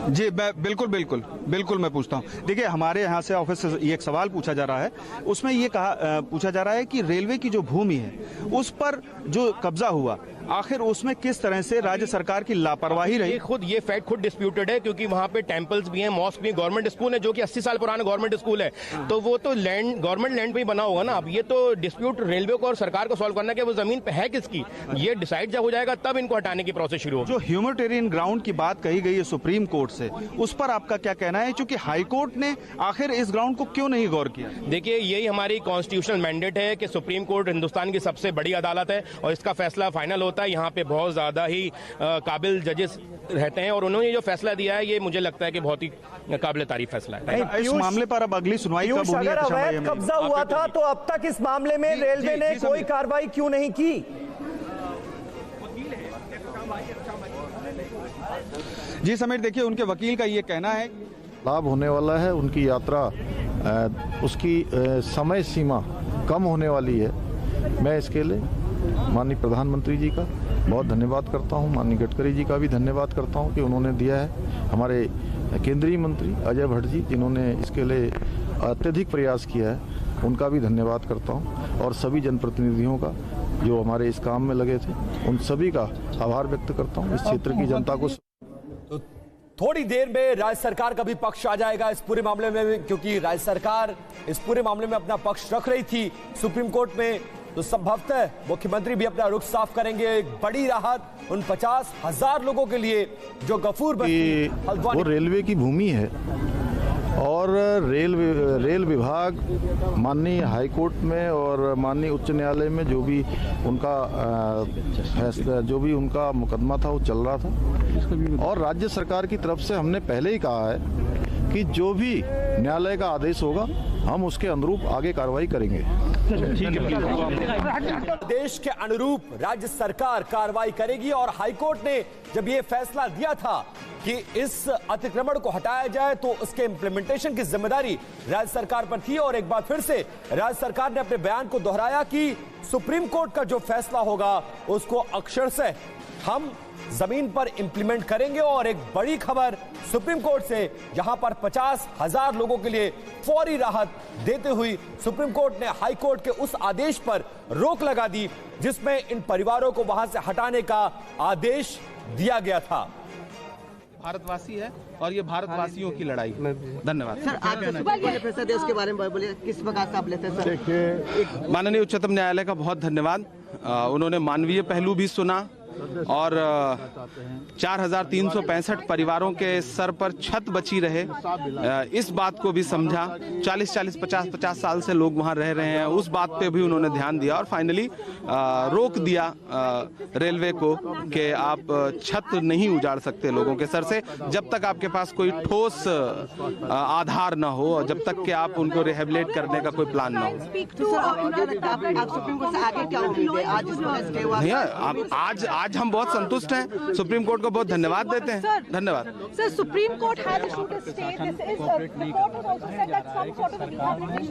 जी बिल्कुल मैं पूछता हूं। देखिए, हमारे यहाँ से ऑफिस से ये एक सवाल पूछा जा रहा है, उसमें ये पूछा जा रहा है कि रेलवे की जो भूमि है उस पर जो कब्जा हुआ, आखिर उसमें किस तरह से राज्य सरकार की लापरवाही रही? ये फैक्ट खुद डिस्प्यूटेड है, क्योंकि वहाँ पे टेम्पल्स भी हैं, मॉस्क भी, गवर्नमेंट स्कूल है जो कि 80 साल पुराना गवर्नमेंट स्कूल है, तो वो तो लैंड, गवर्नमेंट लैंड पे ही बना होगा ना। अब ये तो डिस्प्यूट रेलवे को और सरकार को सॉल्व करना है कि वो जमीन पे है किसकी, ये डिसाइड जब हो जाएगा तब इनको हटाने की प्रोसेस शुरू होगी। जो ह्यूमैनिटेरियन ग्राउंड की बात कही गई है सुप्रीम कोर्ट से, उस पर आपका क्या कहना है? क्योंकि हाई कोर्ट ने आखिर इस ग्राउंड को क्यों नहीं गौर किया? देखिए, यही हमारी कॉन्स्टिट्यूशनल मैंडेट है कि सुप्रीम कोर्ट हिंदुस्तान की सबसे बड़ी अदालत है और इसका फैसला फाइनल होता है। यहाँ पे बहुत ज्यादा ही काबिल जजेस रहते हैं और उन्होंने जो फैसला दिया है ये मुझे लगता है कि बहुत ही काबिल तारीफ फैसला है। इस मामले पर अब अगली सुनवाई कब होगी? अगर अवैध कब्जा हुआ था तो अब तक इस मामले में रेलवे ने कोई कार्रवाई क्यों नहीं की? जी समीर, देखिए उनके वकील का ये कहना है लाभ होने वाला है, उनकी यात्रा उसकी समय सीमा कम होने वाली है। मैं इसके लिए माननीय प्रधानमंत्री जी का बहुत धन्यवाद करता हूं, माननीय गडकरी जी का भी धन्यवाद करता हूं कि उन्होंने दिया है। हमारे केंद्रीय मंत्री अजय भट्ट जी जिन्होंने इसके लिए अत्यधिक प्रयास किया है, उनका भी धन्यवाद करता हूं और सभी जनप्रतिनिधियों का जो हमारे इस काम में लगे थे, उन सभी का आभार व्यक्त करता हूं। इस क्षेत्र की जनता को तो थोड़ी देर में राज्य सरकार का भी पक्ष आ जाएगा इस पूरे मामले में, क्योंकि राज्य सरकार इस पूरे मामले में अपना पक्ष रख रही थी सुप्रीम कोर्ट में। तो संभवतः मुख्यमंत्री भी अपना रुख साफ करेंगे। एक बड़ी राहत उन 50,000 लोगों के लिए जो गफूर बस्ती वो रेलवे की भूमि है और रेल विभाग माननीय हाई कोर्ट में और माननीय उच्च न्यायालय में जो भी उनका फैसला, जो भी उनका मुकदमा था वो चल रहा था और राज्य सरकार की तरफ से हमने पहले ही कहा है कि जो भी न्यायालय का आदेश होगा हम उसके अनुरूप आगे कार्रवाई करेंगे। देश के अनुरूप राज्य सरकार कार्रवाई करेगी और हाईकोर्ट ने जब ये फैसला दिया था कि इस अतिक्रमण को हटाया जाए तो उसके इंप्लीमेंटेशन की जिम्मेदारी राज्य सरकार पर थी। और एक बार फिर से राज्य सरकार ने अपने बयान को दोहराया कि सुप्रीम कोर्ट का जो फैसला होगा उसको अक्षरशः हम जमीन पर इंप्लीमेंट करेंगे। और एक बड़ी खबर सुप्रीम कोर्ट से, जहां पर 50,000 लोगों के लिए फौरी राहत देते हुई सुप्रीम कोर्ट ने हाई कोर्ट के उस आदेश पर रोक लगा दी जिसमें इन परिवारों को वहां से हटाने का आदेश दिया गया था। भारतवासी है और ये भारतवासियों की लड़ाई। धन्यवाद सर। आप फैसला दिया उसके बारे में बोलिए, किस प्रकार से आप लेते हैं सर? देखिए, माननीय उच्चतम न्यायालय का बहुत धन्यवाद। उन्होंने मानवीय पहलू भी सुना और 4,365 परिवारों के सर पर छत बची रहे इस बात को भी समझा। 40-40, 50-50 साल से लोग वहां रह रहे हैं, उस बात पे भी उन्होंने ध्यान दिया और फाइनली रोक दिया रेलवे को कि आप छत नहीं उजाड़ सकते लोगों के सर से जब तक आपके पास कोई ठोस आधार ना हो और जब तक कि आप उनको रिहेबिलिटेट करने का कोई प्लान ना हो। आज हम बहुत संतुष्ट हैं, सुप्रीम कोर्ट को बहुत धन्यवाद देते हैं। धन्यवाद sir. Supreme court has issued a stay, this is the court has also said that some sort of rehabilitation.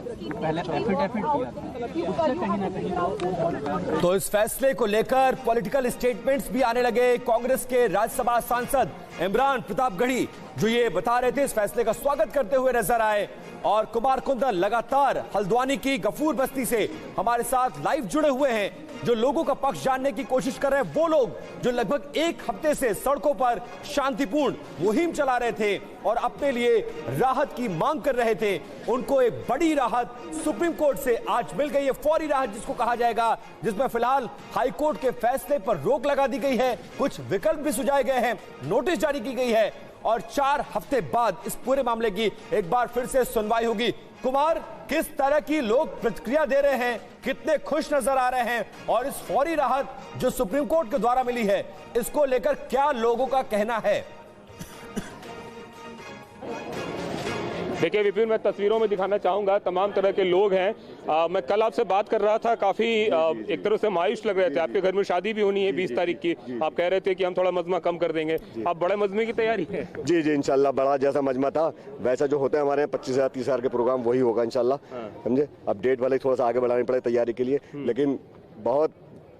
तो इस फैसले को लेकर पॉलिटिकल स्टेटमेंट्स भी आने लगे। कांग्रेस के राज्यसभा सांसद इमरान प्रतापगढ़ी जो ये बता रहे थे, इस फैसले का स्वागत करते हुए नजर आए। और कुमार कुंदन लगातार हल्द्वानी की गफूर बस्ती से हमारे साथ लाइव जुड़े हुए हैं, जो लोगों का पक्ष जानने की कोशिश कर रहे हैं। वो लोग जो लगभग एक हफ्ते से सड़कों पर शांतिपूर्ण मुहिम चला रहे थे और अपने लिए राहत की मांग कर रहे थे, उनको एक बड़ी राहत सुप्रीम कोर्ट से आज मिल गई है। फौरी राहत जिसको कहा जाएगा, जिसमें फिलहाल हाई कोर्ट के फैसले पर रोक लगा दी गई है, कुछ विकल्प भी सुझाए गए हैं, नोटिस जारी की गई है और 4 हफ्ते बाद इस पूरे मामले की एक बार फिर से सुनवाई होगी। कुमार, किस तरह की लोग प्रतिक्रिया दे रहे हैं, कितने खुश नजर आ रहे हैं और इस फौरी राहत जो सुप्रीम कोर्ट के द्वारा मिली है इसको लेकर क्या लोगों का कहना है? देखिए विपिन, मैं तस्वीरों में दिखाना चाहूंगा तमाम तरह के लोग हैं। मैं कल आपसे बात कर रहा था, काफी एक तरह से मायूस लग रहे थे। आपके घर में शादी भी होनी है 20 तारीख की, आप कह रहे थे कि हम थोड़ा मजमा कम कर देंगे, आप बड़े मजमे की तैयारी है? जी जी, इंशाल्लाह बड़ा जैसा मजमा था वैसा जो होता है हमारे यहाँ 25,000 30,000 के प्रोग्राम वही होगा इंशाल्लाह, समझे। अब डेट वाले थोड़ा सा आगे बढ़ाने पड़े तैयारी के लिए, लेकिन बहुत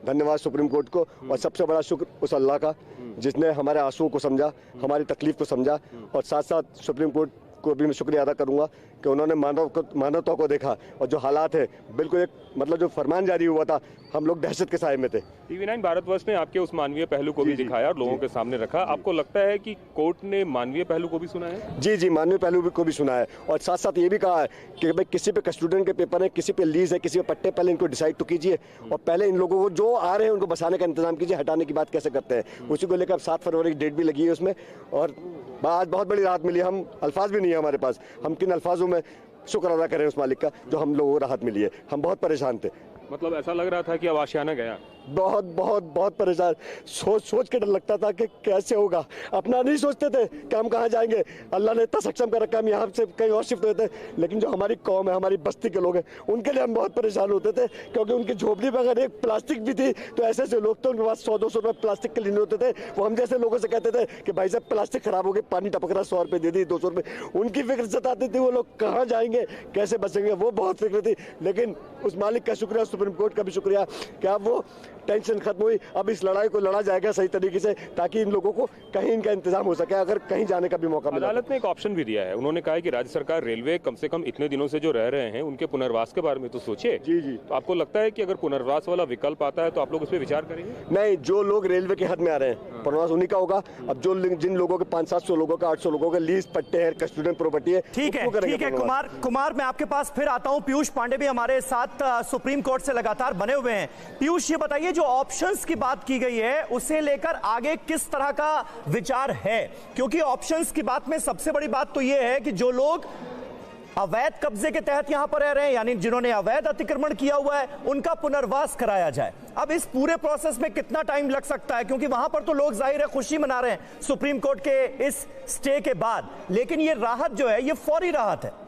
धन्यवाद सुप्रीम कोर्ट को और सबसे बड़ा शुक्र उस अल्लाह का जिसने हमारे आंसुओं को समझा, हमारी तकलीफ को समझा और साथ साथ सुप्रीम कोर्ट को भी मैं शुक्रिया अदा करूंगा कि उन्होंने मानवता को देखा और जो हालात है बिल्कुल एक मतलब जो फरमान जारी हुआ था हम लोग दहशत के साए में थे। TV9 भारतवर्ष ने आपके उस मानवीय पहलू को भी दिखाया और लोगों के सामने रखा। आपको लगता है कि कोर्ट ने मानवीय पहलू को भी सुना है? जी, मानवीय पहलू को भी सुना है और साथ साथ ये भी कहा है कि भाई किसी पे कस्टोडियन के पेपर है, किसी पे लीज है, किसी पे पट्टे, पहले इनको डिसाइड तो कीजिए और पहले इन लोगों को जो आ रहे हैं उनको बसाने का इंतजाम कीजिए, हटाने की बात कैसे करते हैं। उसी को लेकर 7 फरवरी की डेट भी लगी है उसमें और आज बहुत बड़ी राहत मिली। हम अल्फाज भी नहीं है हमारे पास, हम किन अल्फाजों में शुक्र अदा करें उस मालिक का जो हम लोगों को राहत मिली है। हम बहुत परेशान थे, मतलब ऐसा लग रहा था कि अब आशियाना गया। बहुत परेशान, सोच के डर लगता था कि कैसे होगा। अपना नहीं सोचते थे कि हम कहाँ जाएंगे, अल्लाह ने इतना सक्षम कर रखा है, हम यहाँ से कहीं और शिफ्ट होते थे। लेकिन जो हमारी कौम है, हमारी बस्ती के लोग हैं, उनके लिए हम बहुत परेशान होते थे क्योंकि उनकी झोपड़ी में अगर एक प्लास्टिक भी थी तो ऐसे लोग तो उनके पास 100-200 रुपये प्लास्टिक के लेने होते थे। वो हम जैसे लोगों से कहते थे कि भाई साहब प्लास्टिक खराब हो गई, पानी टपक रहा, 100 रुपये दे दी, 200 रुपये। उनकी फिक्र सताती थी, वो लोग कहाँ जाएंगे, कैसे बचेंगे, वो बहुत फिक्र थी। लेकिन उस मालिक का शुक्रिया, सुप्रीम कोर्ट का भी शुक्रिया कि अब वो टेंशन खत्म हुई। अब इस लड़ाई को लड़ा जाएगा सही तरीके से ताकि इन लोगों को कहीं इनका इंतजाम हो सके, अगर कहीं जाने का भी मौका मिला। अदालत ने एक ऑप्शन भी दिया है, उन्होंने कहा है कि राज्य सरकार रेलवे कम से कम इतने दिनों से जो रह रहे हैं उनके पुनर्वास के बारे में तो सोचे। जी। तो आपको लगता है कि अगर पुनर्वास वाला विकल्प आता है तो आप लोग उस पर विचार करेंगे? नहीं, जो लोग रेलवे के हद में आ रहे हैं पुनर्वास उन्हीं का होगा। अब जो जिन लोगों के 500-700 लोगों का, 800 लोगों का लीज पट्टे है, कस्टोडियन प्रॉपर्टी है, ठीक है कुमार मैं आपके पास फिर आता हूं। पीयूष पांडे भी हमारे साथ सुप्रीम कोर्ट से लगातार बने हुए हैं। पीयूष, ये बताइए जो ऑप्शंस की बात की गई है उसे लेकर आगे किस तरह का विचार है? क्योंकि ऑप्शंस की बात में सबसे बड़ी बात तो यह है कि जो लोग अवैध कब्जे के तहत यहां पर रह रहे हैं, यानी जिन्होंने अवैध अतिक्रमण किया हुआ है, उनका पुनर्वास कराया जाए। अब इस पूरे प्रोसेस में कितना टाइम लग सकता है? क्योंकि वहां पर तो लोग जाहिर है खुशी मना रहे हैं सुप्रीम कोर्ट के इस स्टे के बाद, लेकिन ये राहत जो है ये फौरी राहत है।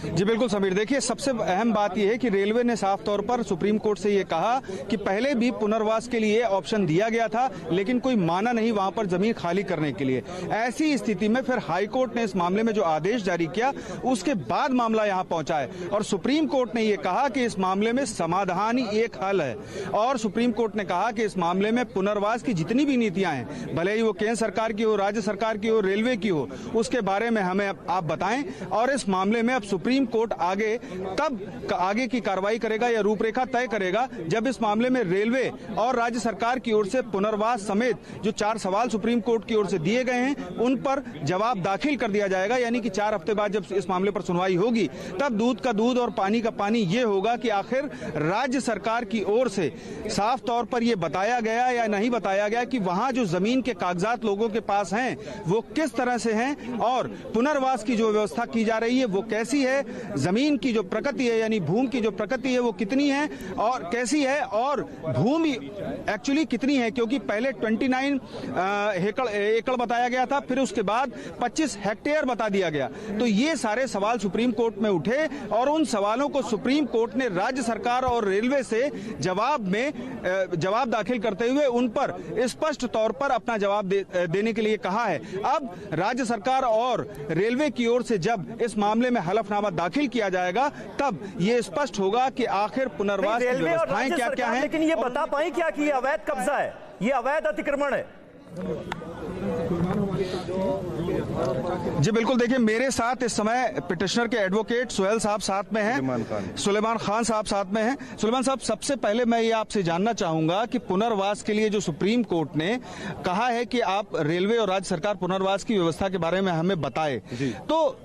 जी बिल्कुल समीर, देखिए सबसे अहम बात यह है कि रेलवे ने साफ तौर पर सुप्रीम कोर्ट से यह कहा कि पहले भी पुनर्वास के लिए ऑप्शन दिया गया था लेकिन कोई माना नहीं वहां पर जमीन खाली करने के लिए। ऐसी स्थिति में फिर हाई कोर्ट ने इस मामले में जो आदेश जारी किया उसके बाद मामला यहां पहुंचा है और सुप्रीम कोर्ट ने यह कहा कि इस मामले में समाधान ही एक हल है। और सुप्रीम कोर्ट ने कहा कि इस मामले में पुनर्वास की जितनी भी नीतियां हैं, भले ही वो केंद्र सरकार की हो, राज्य सरकार की हो, रेलवे की हो, उसके बारे में हमें आप बताएं। और इस मामले में अब सुप्रीम कोर्ट आगे की कार्रवाई करेगा या रूपरेखा तय करेगा जब इस मामले में रेलवे और राज्य सरकार की ओर से पुनर्वास समेत जो 4 सवाल सुप्रीम कोर्ट की ओर से दिए गए हैं उन पर जवाब दाखिल कर दिया जाएगा। यानी कि 4 हफ्ते बाद जब इस मामले पर सुनवाई होगी तब दूध का दूध और पानी का पानी ये होगा कि आखिर राज्य सरकार की ओर से साफ तौर पर यह बताया गया या नहीं बताया गया कि वहां जो जमीन के कागजात लोगों के पास हैं वो किस तरह से हैं और पुनर्वास की जो व्यवस्था की जा रही है वो कैसी है, जमीन की जो प्रकृति है यानी भूमि की जो प्रकृति है वो कितनी है और कैसी है, और भूमि एक्चुअली कितनी है, क्योंकि पहले 29 एकड़ बताया गया था, फिर उसके बाद 25 हेक्टेयर बता दिया गया। तो ये सारे सवाल सुप्रीम कोर्ट में उठे और उन सवालों को सुप्रीम कोर्ट ने राज्य सरकार और रेलवे से जवाब दाखिल करते हुए उन पर स्पष्ट तौर पर अपना जवाब देने के लिए कहा है। अब राज्य सरकार और रेलवे की ओर से जब इस मामले में हलफनामा दाखिल किया जाएगा तब ये स्पष्ट होगा कि आखिर पुनर्वास की व्यवस्थाएं क्या क्या हैं। लेकिन ये बता पाए क्या कि ये अवैध कब्जा है, ये अवैध अतिक्रमण है? जी बिल्कुल, देखिए मेरे साथ इस समय पिटिशनर के एडवोकेट सुहेल साहब साथ में हैं, सुलेमान खान साहब साथ में हैं। सुलेमान साहब, सबसे पहले मैं ये आपसे जानना चाहूंगा कि पुनर्वास के लिए जो सुप्रीम कोर्ट ने कहा है कि आप रेलवे और राज्य सरकार पुनर्वास की व्यवस्था के बारे में हमें बताए, तो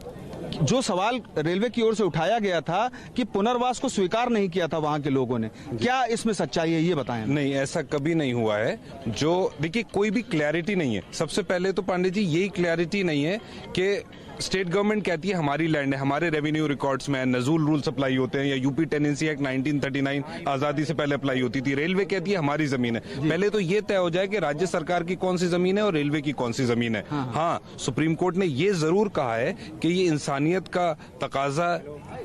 जो सवाल रेलवे की ओर से उठाया गया था कि पुनर्वास को स्वीकार नहीं किया था वहां के लोगों ने, क्या इसमें सच्चाई है ये बताएं। नहीं, ऐसा कभी नहीं हुआ है। जो देखिए कोई भी क्लैरिटी नहीं है। सबसे पहले तो पांडे जी यही क्लैरिटी नहीं है कि स्टेट गवर्नमेंट कहती है हमारी लैंड है, हमारे रेवेन्यू रिकॉर्ड्स में है, नजूल रूल्स अप्लाई होते हैं या यूपी टेनेंसी एक्ट 1939 आजादी से पहले अप्लाई होती थी। रेलवे कहती है हमारी जमीन है। पहले तो ये तय हो जाए कि राज्य सरकार की कौन सी जमीन है और रेलवे की कौन सी जमीन है। हाँ, सुप्रीम कोर्ट ने ये जरूर कहा है कि ये इंसानियत का तकाजा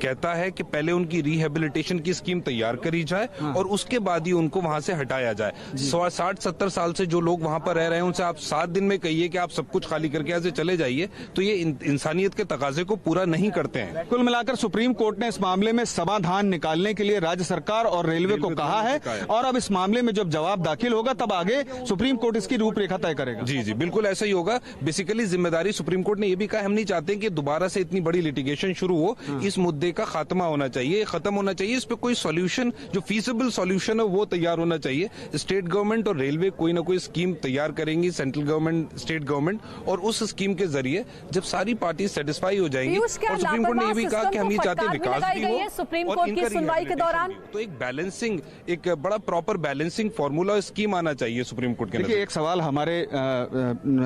कहता है कि पहले उनकी रिहेबिलिटेशन की स्कीम तैयार करी जाए और उसके बाद ही उनको वहां से हटाया जाए। 60-70 साल से जो लोग वहां पर रह रहे हैं उनसे आप 7 दिन में कहिए कि आप सब कुछ खाली करके ऐसे चले जाइए, तो ये इंसानियत के तकाजे को पूरा नहीं करते हैं। कुल मिलाकर सुप्रीम कोर्ट ने इस मामले में समाधान निकालने के लिए राज्य सरकार और रेलवे को कहा है, और अब इस मामले में जब जवाब दाखिल होगा तब आगे सुप्रीम कोर्ट इसकी रूपरेखा तय करेगा। जी जी, बिल्कुल ऐसा ही होगा। बेसिकली जिम्मेदारी सुप्रीम कोर्ट ने यह भी कहा, हम नहीं चाहते कि दोबारा से इतनी बड़ी लिटिगेशन शुरू हो। इस मुद्दे का खात्मा होना चाहिए, खत्म होना चाहिए। इस पे कोई सॉल्यूशन, जो फीसिबल सॉल्यूशन है वो तैयार होना चाहिए। स्टेट गवर्नमेंट और रेलवे कोई ना कोई स्कीम तैयार करेंगी, सेंट्रल गवर्नमेंट, स्टेट गवर्नमेंट, और उस स्कीम के जरिए जब सारी पार्टी सेटिस्फाई हो जाएंगी, और सुप्रीम कोर्ट ने यह भी कहा कि हम ये चाहते हैं विकास भी हो सुप्रीम कोर्ट की सुनवाई के दौरान, तो एक बैलेंसिंग, एक बड़ा प्रॉपर बैलेंसिंग फॉर्मूला स्कीम आना चाहिए सुप्रीम कोर्ट के। देखिए, एक सवाल हमारे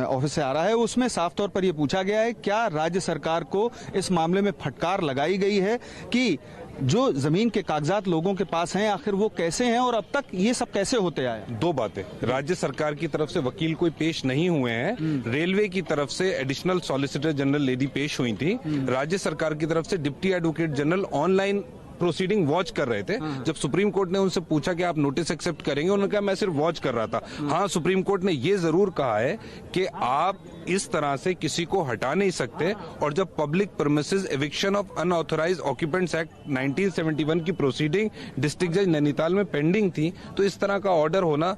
ऑफिस से आ रहा है, उसमें साफ तौर पर यह पूछा गया है, क्या राज्य सरकार को इस मामले में फटकार लगाई गई है कि जो जमीन के कागजात लोगों के पास हैं आखिर वो कैसे हैं और अब तक ये सब कैसे होते आए? दो बातें, राज्य सरकार की तरफ से वकील कोई पेश नहीं हुए हैं, रेलवे की तरफ से एडिशनल सॉलिसिटर जनरल लेडी पेश हुई थी, राज्य सरकार की तरफ से deputy advocate general online proceeding watch कर रहे थे। जब सुप्रीम कोर्ट ने उनसे पूछा कि आप नोटिस एक्सेप्ट करेंगे, उन्होंने कहा मैं सिर्फ वॉच कर रहा था। हाँ, सुप्रीम कोर्ट ने ये जरूर कहा है कि आप इस तरह से किसी को हटा नहीं सकते, और जब public premises eviction of unauthorised occupants act 1971 की प्रोसीडिंग डिस्ट्रिक्ट जज नैनीताल में पेंडिंग थी, तो इस तरह का ऑर्डर होना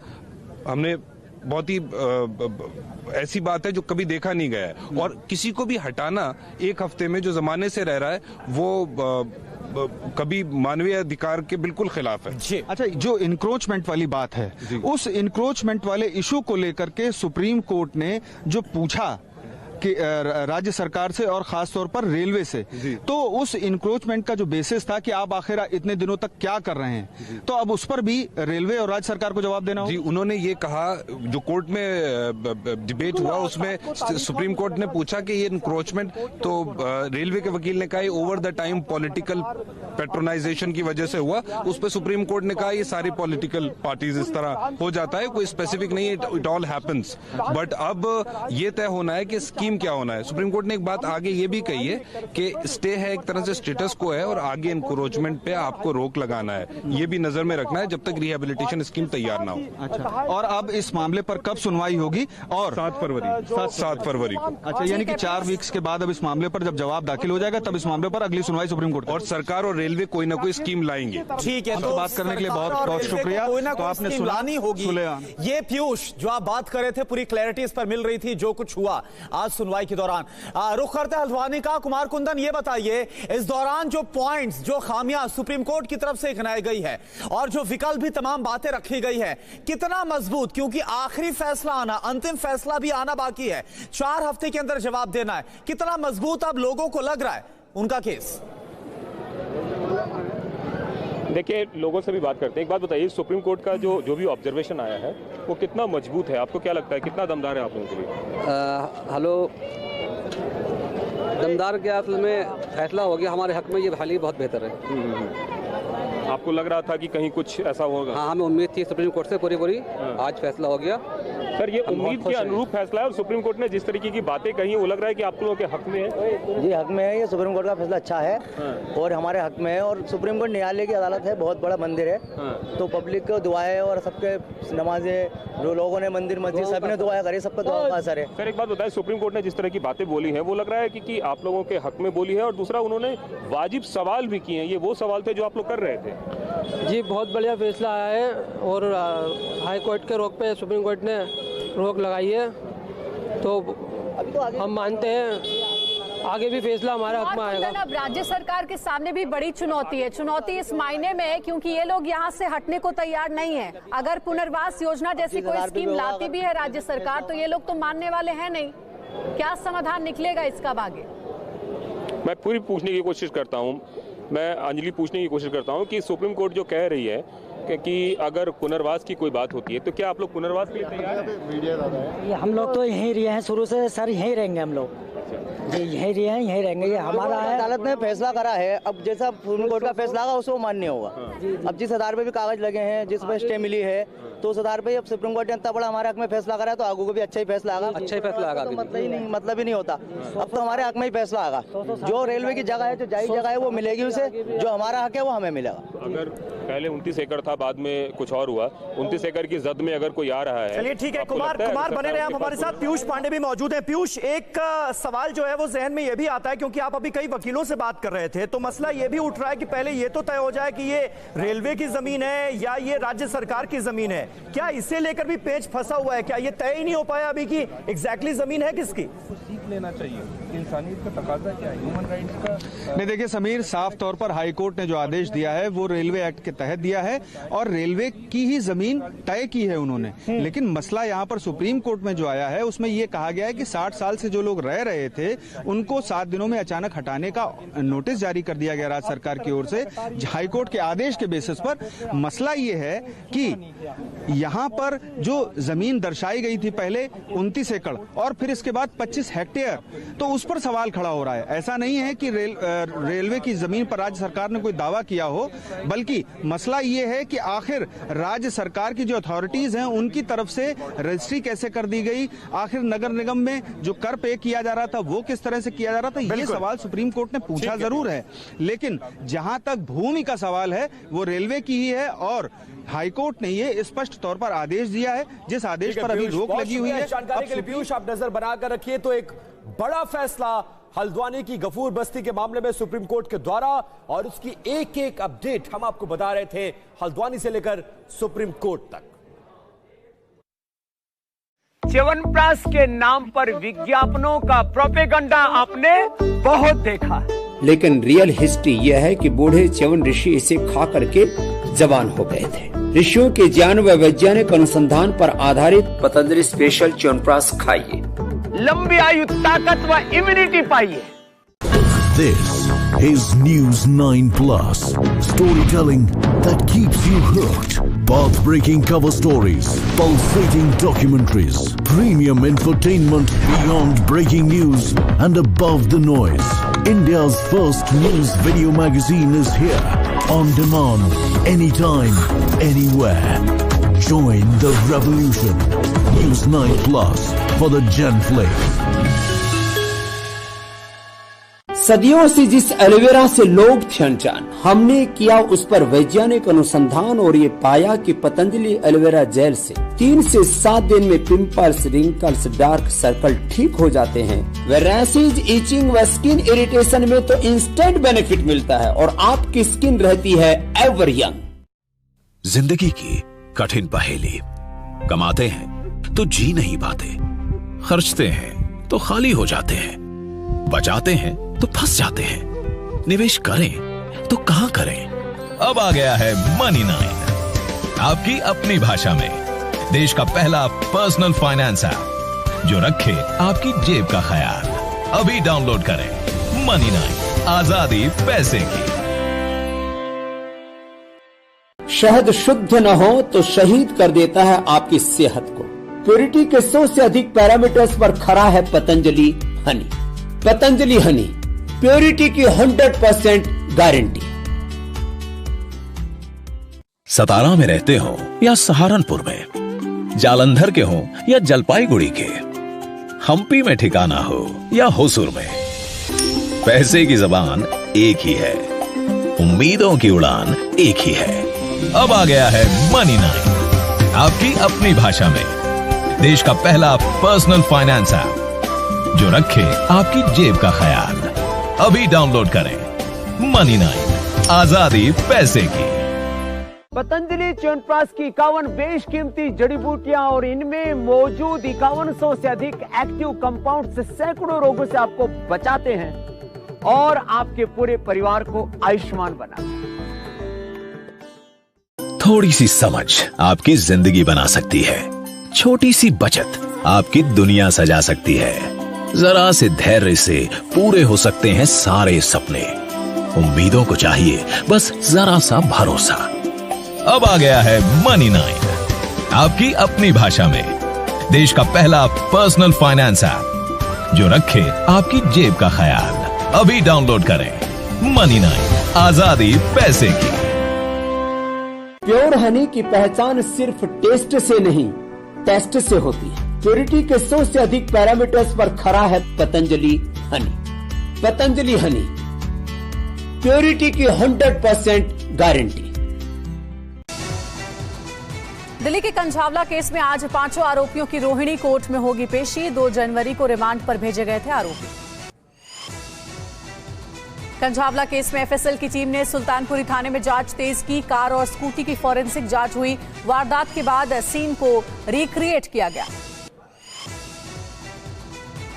हमने बहुत ही ऐसी बात है जो कभी देखा नहीं गया है। और किसी को भी हटाना एक हफ्ते में जो जमाने से रह रहा है वो कभी मानवीय अधिकार के बिल्कुल खिलाफ है। अच्छा, जो इंक्रोचमेंट वाली बात है, उस इंक्रोचमेंट वाले इशू को लेकर के सुप्रीम कोर्ट ने जो पूछा कि राज्य सरकार से और खास तौर पर रेलवे से, तो उस इंक्रोचमेंट का जो बेसिस था कि आप आखिर इतने दिनों तक क्या कर रहे हैं, तो अब उस पर भी रेलवे और राज्य सरकार को जवाब देना होगा। जी, उन्होंने ये कहा, जो कोर्ट में डिबेट हुआ उसमें सुप्रीम कोर्ट ने पूछा कि ये इंक्रोचमेंट, तो रेलवे के वकील ने कहा over the time political patronisation की वजह से हुआ। उस पर सुप्रीम कोर्ट ने कहा ये सारी पॉलिटिकल पार्टीज इस तरह हो जाता है, कोई स्पेसिफिक नहीं है, इट ऑल हैपेंस। बट अब ये तय होना है कि स्कीम क्या होना है। सुप्रीम कोर्ट ने एक बात आगे ये भी कही है कि स्टे है, एक तरह से स्टेटस को है, और आगे इंक्रोचमेंट पे आपको रोक लगाना है, ये भी नजर में रखना है जब तक रिहेबिलिटेशन स्कीम तैयार ना हो। अच्छा, और अब इस मामले पर कब सुनवाई होगी? और 7 फरवरी को। अच्छा, यानी कि 4 वीक्स के बाद अब इस मामले पर जब जवाब दाखिल हो जाएगा तब इस मामले पर अगली सुनवाई सुप्रीम कोर्ट, और सरकार और रेलवे कोई ना कोई स्कीम लाएंगे। ठीक है, तो बात करने के लिए बहुत बहुत शुक्रिया। तो आपने सुनानी होगी ये पीयूष जो आप बात कर रहे थे, पूरी क्लैरिटी इस पर मिल रही थी जो कुछ हुआ आज सुनवाई के दौरान। रुख करते हल्द्वानी का। कुमार कुंदन, ये बताइए इस दौरान जो पॉइंट्स, जो खामियां सुप्रीम कोर्ट की तरफ से गिनाई गई है और जो विकल्प भी तमाम बातें रखी गई है, कितना मजबूत, क्योंकि आखिरी फैसला आना, अंतिम फैसला भी आना बाकी है, 4 हफ्ते के अंदर जवाब देना है, कितना मजबूत अब लोगों को लग रहा है उनका केस? देखिए, लोगों से भी बात करते हैं। एक बात बताइए, सुप्रीम कोर्ट का जो भी ऑब्जर्वेशन आया है वो कितना मजबूत है, आपको क्या लगता है, कितना दमदार है आप लोगों के लिए? हेलो, दमदार के असल में फैसला हो गया हमारे हक में, ये हाल ही बहुत बेहतर है। आपको लग रहा था कि कहीं कुछ ऐसा होगा? हाँ, हमें उम्मीद थी सुप्रीम कोर्ट से पूरी। आज फैसला हो गया सर, ये उम्मीद के अनुरूप फैसला है, और सुप्रीम कोर्ट ने जिस तरीके की बातें कही वो लग रहा है कि आप लोगों के हक में है। जी, हक में है, ये सुप्रीम कोर्ट का फैसला अच्छा है और हमारे हक में है, और सुप्रीम कोर्ट न्यायालय की अदालत है, बहुत बड़ा मंदिर है, तो पब्लिक को दुआएं और सबके नमाजें, जो लोगों ने मंदिर मस्जिद सबने दुआएं करी, सबका दुआ का असर है। सर, एक बात बताएं, सुप्रीम कोर्ट ने जिस तरह की बातें बोली हैं वो लग रहा है कि आप लोगों के हक में बोली है, और दूसरा उन्होंने वाजिब सवाल भी किए हैं, ये वो सवाल थे जो आप लोग कर रहे थे। जी, बहुत बढ़िया फैसला आया है, और हाई कोर्ट के रोक पे सुप्रीम कोर्ट ने रोक लगाई है, तो हम मानते हैं आगे भी फैसला हमारे हक में आएगा। अब राज्य सरकार के सामने भी बड़ी चुनौती है। चुनौती इस मायने में है क्योंकि ये लोग यहाँ से हटने को तैयार नहीं है। अगर पुनर्वास योजना जैसी कोई स्कीम लाती भी है राज्य सरकार, तो ये लोग तो मानने वाले हैं नहीं। क्या समाधान निकलेगा इसका आगे? मैं पूरी पूछने की कोशिश करता हूँ, मैं अंजलि पूछने की कोशिश करता हूँ कि सुप्रीम कोर्ट जो कह रही है कि अगर पुनर्वास की कोई बात होती है तो क्या आप लोग पुनर्वास के लिए तैयार हैं? हम लोग तो यहीं रहे हैं शुरू से सर, यहीं रहेंगे हम लोग जी, यहीं रहे हैं, यहीं रहेंगे, ये हमारा है। अदालत ने फैसला करा है, अब जैसा सुप्रीम कोर्ट का फैसला होगा उसको मान्य होगा। अब जिस आधार पे भी कागज लगे हैं, जिस पर स्टे मिली है, तो उस आधार पे अब सुप्रीम कोर्ट ने इतना बड़ा हमारे हक में फैसला करा है तो आगे को भी अच्छा ही फैसला आगा। अच्छा ही फैसला आगा, तो मतलब ही नहीं होता। अब तो हमारे हक में ही फैसला आगा। जो रेलवे की जगह है, जो जायज जगह है वो मिलेगी उसे, जो हमारा हक है वो हमें मिलेगा। अगर पहले 29 एकड़ था, बाद में कुछ और हुआ, 29 एकड़ की जद में अगर कोई आ रहा है। चलिए ठीक है, कुमार बने रहे आप हमारे साथ। पीयूष पांडे भी मौजूद है। पीयूष, एक सवाल जो है वो जहन में ये भी आता है, क्योंकि आप अभी कई वकीलों से बात कर रहे थे, तो मसला ये भी उठ रहा है कि पहले ये तो तय हो जाए कि ये रेलवे की जमीन है या ये राज्य सरकार की जमीन है। क्या इसे लेकर भी पेच फंसा हुआ है? क्या ये तय ही नहीं हो पाया अभी कि एग्जैक्टली जमीन है किसकी? सीख लेना चाहिए, इंसानियत का तकाजा क्या है, ह्यूमन राइट्स का। नहीं, देखिए समीर, साफ तौर पर हाई कोर्ट ने जो आदेश दिया है वो रेलवे एक्ट के तहत दिया है और रेलवे की ही जमीन तय की है उन्होंने। लेकिन मसला यहाँ पर सुप्रीम कोर्ट में जो आया है उसमें ये कहा गया है कि 60 साल से जो लोग रह रहे थे उनको 7 दिनों में अचानक हटाने का नोटिस जारी कर दिया गया राज्य सरकार की ओर से हाई कोर्ट के आदेश के बेसिस पर। मसला ये है कि यहाँ पर जो जमीन दर्शाई गई थी पहले 29 एकड़ और फिर इसके बाद 25 हेक्टेयर, तो उस पर सवाल खड़ा हो रहा है। ऐसा नहीं है कि रेलवे की जमीन पर राज्य सरकार ने कोई दावा किया हो, बल्कि मसला ये है कि आखिर राज्य सरकार की जो अथॉरिटीज हैं उनकी तरफ से रजिस्ट्री कैसे कर दी गई, आखिर नगर निगम में जो कर पे किया जा रहा था वो किस तरह से किया जा रहा था, ये सवाल सुप्रीम कोर्ट ने पूछा जरूर है। लेकिन जहां तक भूमि का सवाल है वो रेलवे की ही है और हाईकोर्ट ने ये स्पष्ट तौर पर आदेश दिया है, जिस आदेश पर अभी रोक लगी हुई है। जानकारी के लिए पीयूष आप नजर बनाकर रखिए। तो एक बड़ा फैसला हल्द्वानी की गफूर बस्ती के मामले में सुप्रीम कोर्ट के द्वारा, और उसकी एक एक अपडेट हम आपको बता रहे थे हल्द्वानी से लेकर सुप्रीम कोर्ट तक। च्यवनप्राश के नाम पर विज्ञापनों का प्रोपेगेंडा आपने बहुत देखा है, लेकिन रियल हिस्ट्री यह है कि बूढ़े च्यवन ऋषि इसे खा करके जवान हो गए थे। ऋषियों के ज्ञान व वैज्ञानिक अनुसंधान पर आधारित पतंजलि स्पेशल च्यवनप्राश खाइए, लंबी आयु, ताकत व इम्यूनिटी पाइए। This is News 9+, storytelling that keeps you hooked. Path-breaking cover stories, pulsating documentaries, premium infotainment beyond breaking news and above the noise. India's first news video magazine is here, on demand, anytime, anywhere. Join the revolution. News 9+ for the Gen Flake. सदियों से जिस aloe vera से लोग थे अनजान, हमने किया उस पर वैज्ञानिक अनुसंधान और ये पाया कि पतंजलि एलोवेरा जेल से 3 से 7 दिन में पिंपल्स, रिंकल्स, डार्क सर्कल ठीक हो जाते हैं। व रैशेज, इचिंग व स्किन इरिटेशन में तो इंस्टेंट बेनिफिट मिलता है और आपकी स्किन रहती है एवर यंग। जिंदगी की कठिन पहेली, कमाते हैं तो जी नहीं पाते, खर्चते हैं तो खाली हो जाते हैं, बचाते हैं तो फंस जाते हैं, निवेश करें तो कहां करें। अब आ गया है मनी 9, आपकी अपनी भाषा में देश का पहला पर्सनल फाइनेंस ऐप जो रखे आपकी जेब का ख्याल। अभी डाउनलोड करें मनी 9, आजादी पैसे की। शहद शुद्ध न हो तो शहीद कर देता है आपकी सेहत को। प्योरिटी के 100 से अधिक पैरामीटर्स पर खरा है पतंजलि हनी। पतंजलि हनी, प्योरिटी की 100% गारंटी। सतारा में रहते हो या सहारनपुर में, जालंधर के हो या जलपाईगुड़ी के, हम्पी में ठिकाना हो या होसुर में, पैसे की जबान एक ही है, उम्मीदों की उड़ान एक ही है। अब आ गया है मनी 9, आपकी अपनी भाषा में देश का पहला पर्सनल फाइनेंस ऐप जो रखे आपकी जेब का ख्याल। अभी डाउनलोड करें मनी 9, आजादी पैसे की। पतंजलि च्यवनप्राश की 51 बेशकीमती जड़ी बूटियां और इनमें मौजूद 5100 से अधिक एक्टिव कंपाउंड से सैकड़ों रोगों से आपको बचाते हैं और आपके पूरे परिवार को आयुष्मान बनाते हैं। थोड़ी सी समझ आपकी जिंदगी बना सकती है, छोटी सी बचत आपकी दुनिया सजा सकती है, जरा से धैर्य से पूरे हो सकते हैं सारे सपने। उम्मीदों को चाहिए बस जरा सा भरोसा। अब आ गया है मनी 9, आपकी अपनी भाषा में देश का पहला पर्सनल फाइनेंस ऐप जो रखे आपकी जेब का ख्याल। अभी डाउनलोड करें मनी 9, आजादी पैसे की। प्योर हनी की पहचान सिर्फ टेस्ट से नहीं, टेस्ट से होती है। प्योरिटी के 100 से अधिक पैरामीटर्स पर खरा है पतंजलि हनी। पतंजलि हनी, प्योरिटी की 100% गारंटी। दिल्ली के कंझावला केस में आज 5 आरोपियों की रोहिणी कोर्ट में होगी पेशी। 2 जनवरी को रिमांड पर भेजे गए थे आरोपी। कंझावला केस में एफएसएल की टीम ने सुल्तानपुरी थाने में जांच तेज की। कार और स्कूटी की फॉरेंसिक जांच हुई। वारदात के बाद सीन को रिक्रिएट किया गया।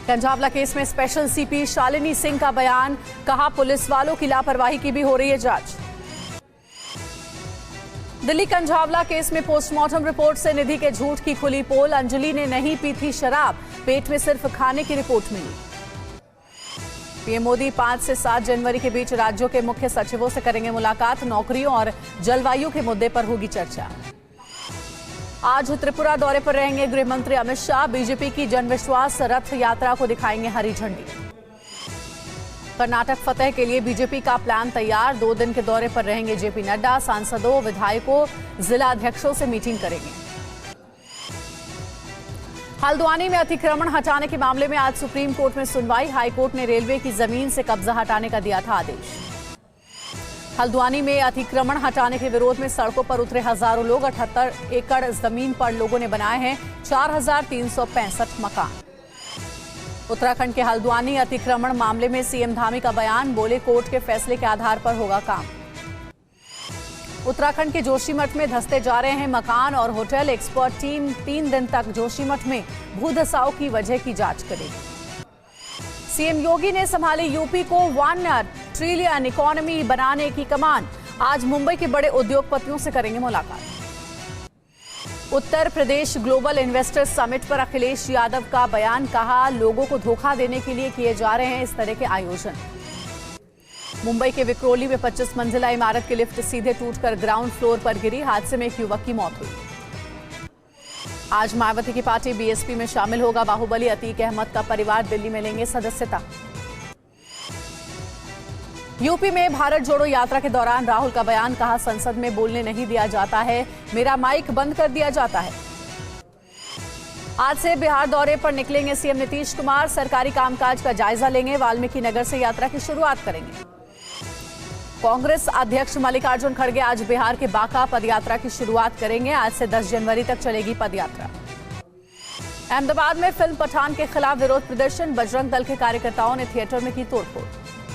कंझावला केस में स्पेशल सीपी शालिनी सिंह का बयान, कहा पुलिस वालों की लापरवाही की भी हो रही है जांच। दिल्ली कंझावला केस में पोस्टमार्टम रिपोर्ट से निधि के झूठ की खुली पोल। अंजलि ने नहीं पी थी शराब, पेट में सिर्फ खाने की रिपोर्ट मिली। पीएम मोदी 5 से 7 जनवरी के बीच राज्यों के मुख्य सचिवों से करेंगे मुलाकात। नौकरियों और जलवायु के मुद्दे पर होगी चर्चा। आज त्रिपुरा दौरे पर रहेंगे गृह मंत्री अमित शाह। बीजेपी की जनविश्वास रथ यात्रा को दिखाएंगे हरी झंडी। कर्नाटक फतेह के लिए बीजेपी का प्लान तैयार। 2 दिन के दौरे पर रहेंगे जेपी नड्डा। सांसदों, विधायकों, जिला अध्यक्षों से मीटिंग करेंगे। हल्द्वानी में अतिक्रमण हटाने के मामले में आज सुप्रीम कोर्ट में सुनवाई। हाईकोर्ट ने रेलवे की जमीन से कब्जा हटाने का दिया था आदेश। हल्द्वानी में अतिक्रमण हटाने के विरोध में सड़कों पर उतरे हजारों लोग। 78 एकड़ जमीन पर लोगों ने बनाए हैं 4365 मकान। उत्तराखंड के हल्द्वानी अतिक्रमण मामले में सीएम धामी का बयान, बोले कोर्ट के फैसले के आधार पर होगा काम। उत्तराखंड के जोशीमठ में धंसते जा रहे हैं मकान और होटल। एक्सपर्ट टीम 3 दिन तक जोशीमठ में भूधसाव की वजह की जांच करेगी। सीएम योगी ने संभाली यूपी को 1 ट्रिलियन इकोनॉमी बनाने की कमान। आज मुंबई के बड़े उद्योगपतियों से करेंगे मुलाकात। Uttar Pradesh global investors summit पर अखिलेश यादव का बयान, कहा लोगों को धोखा देने के लिए किए जा रहे हैं इस तरह के आयोजन। मुंबई के विक्रोली में 25 मंजिला इमारत की लिफ्ट सीधे टूटकर ग्राउंड फ्लोर पर गिरी। हादसे में एक युवक की मौत हुई। आज मायावती की पार्टी बीएसपी में शामिल होगा बाहुबली अतीक अहमद का परिवार दिल्ली में लेंगे सदस्यता। यूपी में भारत जोड़ो यात्रा के दौरान राहुल का बयान, कहा संसद में बोलने नहीं दिया जाता है, मेरा माइक बंद कर दिया जाता है। आज से बिहार दौरे पर निकलेंगे सीएम नीतीश कुमार। सरकारी कामकाज का जायजा लेंगे। वाल्मीकि नगर से यात्रा की शुरुआत करेंगे। कांग्रेस अध्यक्ष मल्लिकार्जुन खड़गे आज बिहार के बांका पदयात्रा की शुरुआत करेंगे। आज से 10 जनवरी तक चलेगी पदयात्रा। अहमदाबाद में फिल्म पठान के खिलाफ विरोध प्रदर्शन। बजरंग दल के कार्यकर्ताओं ने थिएटर में की तोड़फोड़।